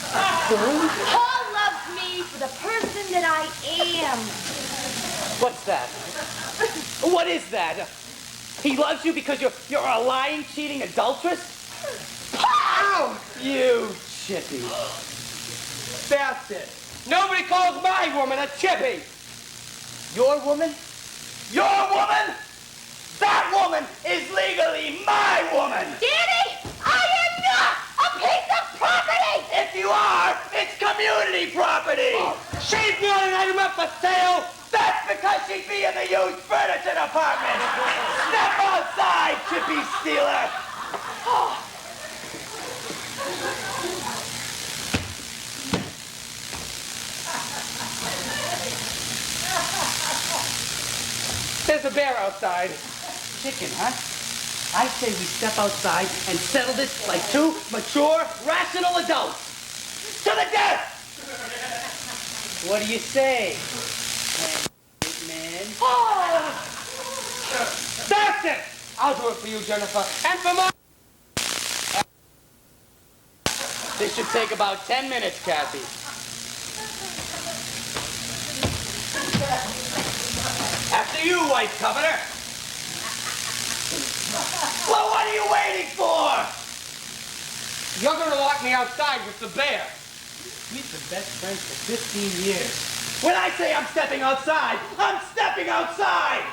Paul loves me for the person that I am. What's that? What is that? He loves you because you're a lying, cheating adulteress? Ow! You chippy. That's it. Nobody calls my woman a chippy. Your woman? Your woman? That woman is legally my woman! Danny, I am not a piece of property! If you are, it's community property! She's the only item up for sale. That's because she'd be in the used furniture department! Step outside, chippy stealer! There's a bear outside. Chicken, huh? I say we step outside and settle this like two mature, rational adults. To the death! What do you say, man? That's it. I'll do it for you, Jennifer. And for my... This should take about 10 minutes, Kathy. After you, White Governor. Well, what are you waiting for? You're going to lock me outside with the bear. We've been best friends for 15 years. When I say I'm stepping outside, I'm stepping outside!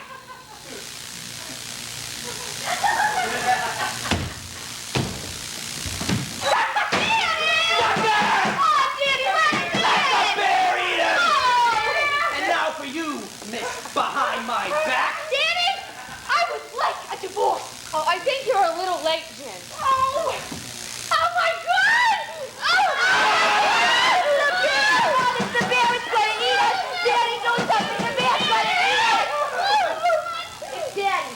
And now for you, Miss Behind My Back. Danny, I would like a divorce. Oh, I think you're a little late, Jen. Oh my God! Oh, the bear! The bear is going to eat us. Danny, do something. The bear's going to eat us. It's Daddy.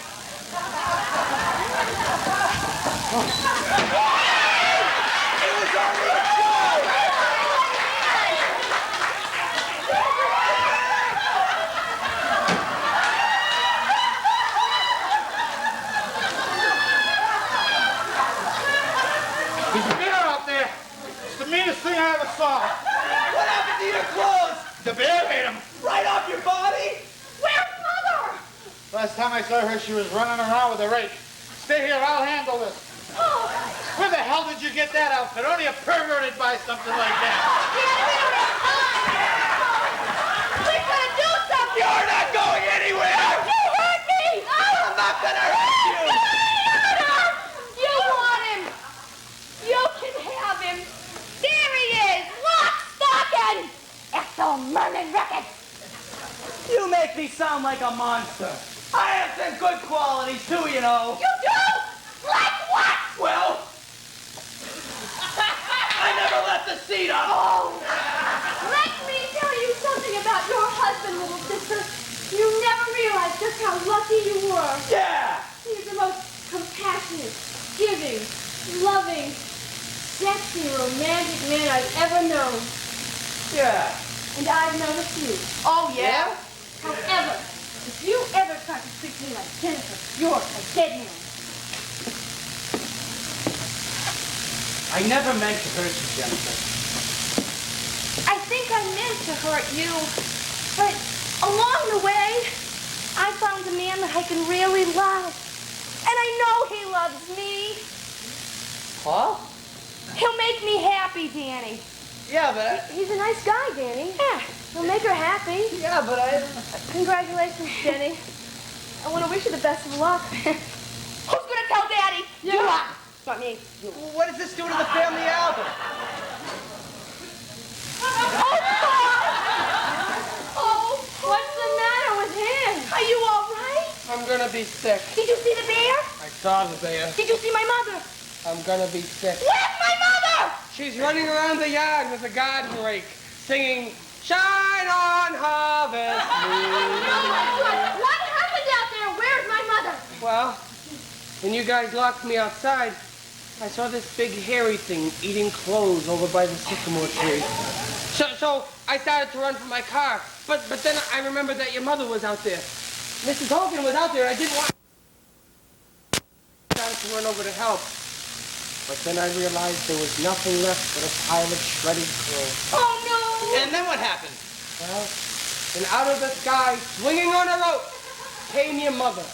It was never saw. What happened to your clothes? The bear ate them. Right off your body? Where's Mother? Last time I saw her, she was running around with a rake. Stay here, I'll handle this. Oh, Where the hell did you get that outfit? Only a perverted buy something like that. we gotta do something. You're not going anywhere! You hurt me. I'm not gonna hurt you! You want him. You can have him. There he is. Lock, stock, and Axel Merman Records. You make me sound like a monster. I have some good qualities too, you know. You do? Like what? Well, I never left the seat up. Oh. Let me tell you something about your husband, little sister. You never realized just how lucky you were. Yeah! He's the most compassionate, giving, loving, sexy, romantic man I've ever known. Yeah. And I've noticed you. Oh, yeah? However, if you ever try to treat me like Jennifer, you're a dead man. I never meant to hurt you, Jennifer. I think I meant to hurt you, but along the way, I found a man that I can really love. And I know he loves me. Paul? He'll make me happy, Danny. Yeah, but He's a nice guy, Danny. Yeah, he'll make her happy. yeah, but I... Congratulations, Jenny. I want to wish you the best of luck. Who's gonna tell Daddy? You are. Not me. What does this do to the family album? Oh, what's the matter with him? Are you all right? I'm gonna be sick. Did you see the bear? I saw the bear. Did you see my mother? I'm gonna be sick. Where's my mother? She's running around the yard with a garden rake, singing, "Shine on, harvest moon." What happened out there? Where's my mother? Well, when you guys locked me outside, I saw this big hairy thing eating clothes over by the sycamore tree. So I started to run for my car, but then I remembered that your mother was out there. Mrs. Hogan was out there. I didn't want. I started to run over to help, but then I realized there was nothing left but a pile of shredded clothes. Oh, no. And then what happened? Well, and out of the sky, swinging on a rope, came your mother.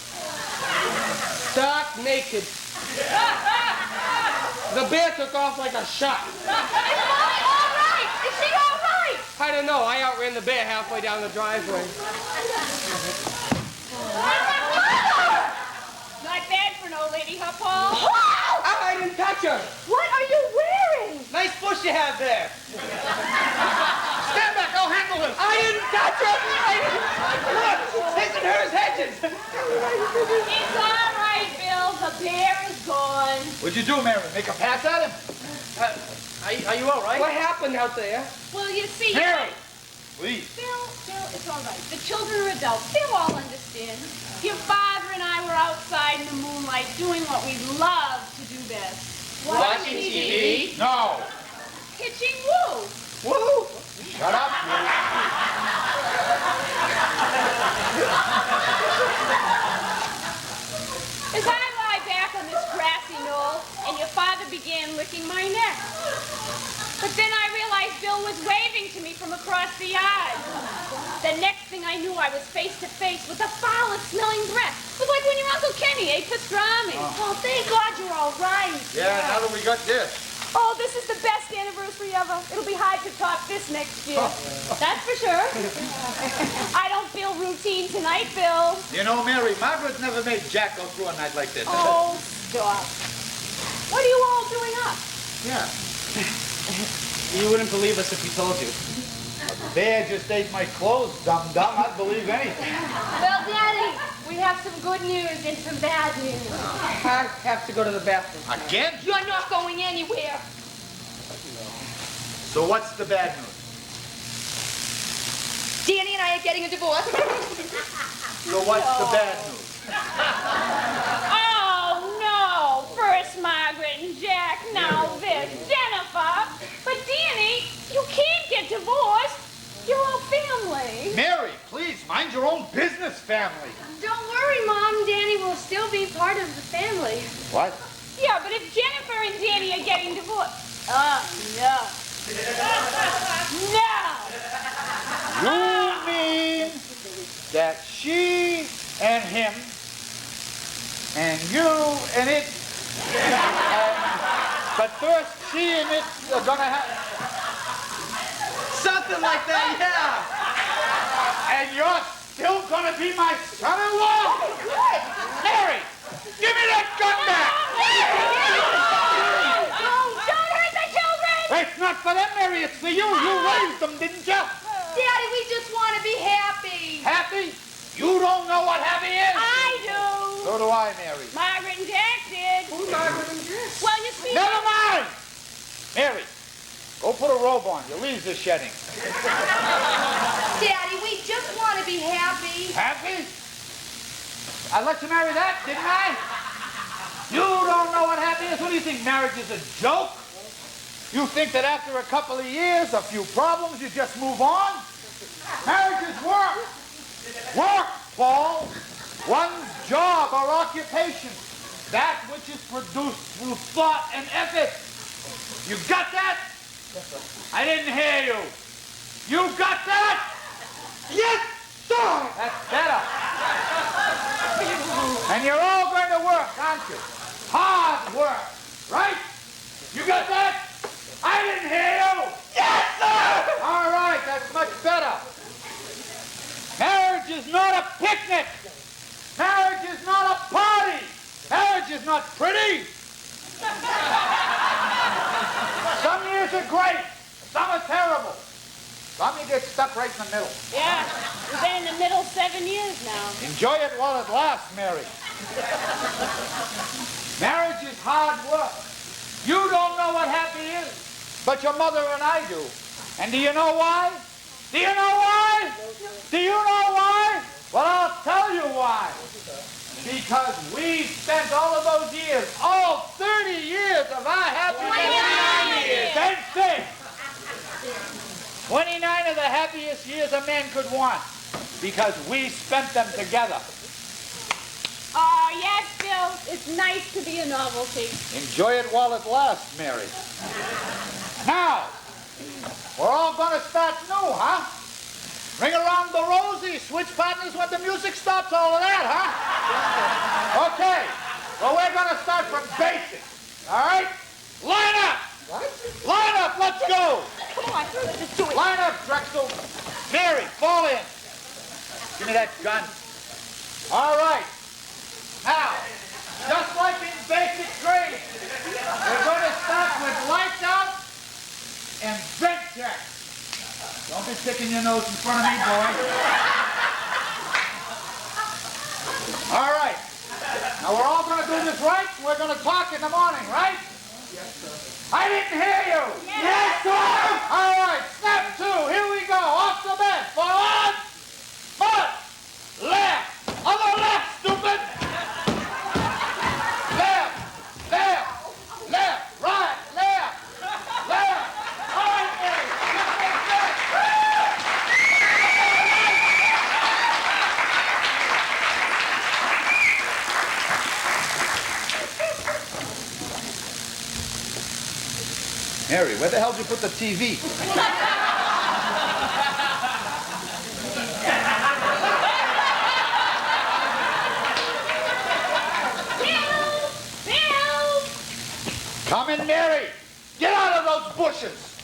Stark naked. The bear took off like a shot. Is Mommy all right? Is she all right? I don't know. I outran the bear halfway down the driveway. Not bad for an old lady, huh, Paul? I didn't touch her. What are you wearing? Nice bush you have there. Stand back, I'll handle this. I didn't touch her. Look, his and hers hedges. It's all right, Bill. The bear is gone. What'd you do, Mary? Make a pass at him? Are you all right? What happened out there? Well, you see, Mary! Please. Bill, it's all right. The children are adults. They'll all understand. Your father and I were outside in the moonlight doing what we love to do best. Watching TV? No. Pitching woo. Woo! Shut up. As I lie back on this grassy knoll, and your father began licking my neck. But then I realized Bill was waving to me from across the yard. The next thing I knew, I was face to face with a foul-smelling breath. It was like when your Uncle Kenny ate pastrami. Oh, thank God you're all right. Yeah, now that we got this. Oh, this is the best anniversary ever. It'll be hard to top this next year. That's for sure. I don't feel routine tonight, Bill. You know, Mary, Margaret never made Jack go through a night like this. Oh, stop. What are you all doing up? Yeah. You wouldn't believe us if we told you. Bear just ate my clothes, dum-dum. I'd believe anything. Well, Daddy, we have some good news and some bad news. I have to go to the bathroom. Again? You're not going anywhere. So what's the bad news? Danny and I are getting a divorce. So what's the bad news? Oh, no. First Margaret and Jack, now this. Jennifer. But Danny, you can't get divorced. You're all family. Mary, please, mind your own business, family. Don't worry, Mom. Danny will still be part of the family. What? Yeah, but if Jennifer and Danny are getting divorced... no. No! You mean that she and him and you and it but first she and it are gonna have Something like that, yeah. and you're still gonna be my son-in-law? Mary, give me that gun back! Oh, don't hurt the children! It's not for them, Mary, it's for you. You raised them, didn't you? Daddy, we just want to be happy. Happy? You don't know what happy is? I do. So do I, Mary. Margaret and Jack did. Who's Margaret and Jack? Well, you see... Never mind! Mary, go put a robe on. Your leaves are shedding. Daddy, we just want to be happy. Happy? I let you marry that, didn't I? You don't know what happy is? What do you think, marriage is a joke? You think that after a couple of years, a few problems, you just move on? Marriage is work. Work, Paul. One's job or occupation. That which is produced through thought and effort. You got that? I didn't hear you. You got that? Yes, sir. That's better. And you're all going to work, aren't you? Hard work, right? You got that? I didn't hear you. Yes, sir. All right, that's much better. Marriage is not a picnic. Marriage is not a party. Marriage is not pretty. Some years are great. Some are terrible. Some you get stuck right in the middle. Yeah, we've been in the middle 7 years now. Enjoy it while it lasts, Mary. Marriage is hard work. You don't know what happy is, but your mother and I do. And do you know why? Do you know why? Do you know why? Well, I'll tell you why. Because we spent all of those years, all 30 years of our happiness. 29 years. Same thing. 29 of the happiest years a man could want, because we spent them together. Oh, yes, Bill. It's nice to be a novelty. Enjoy it while it lasts, Mary. Now, we're all going to start new, huh? Ring around the rosy, switch partners when the music stops, all of that, huh? Okay, well, we're going to start from basics, all right? Line up! What? Line up, let's go! Come on, let's do it. Line up, Drexel. Mary, fall in. Give me that gun. All right. Now, just like in basic training, we're going to start with lights out and vent check. Don't be sticking your nose in front of me, boy. All right. Now, we're all going to do this right. We're going to talk in the morning, right? Yes, sir. I didn't hear you. Yes, sir. All right. Step 2. Here we go. Off the bed. Forward. Front. Left. Other left, stupid. Left. Left. Left. Right. Left. Left. All right, Mary. Mary, where the hell did you put the TV? Bill! Come in, Mary. Get out of those bushes.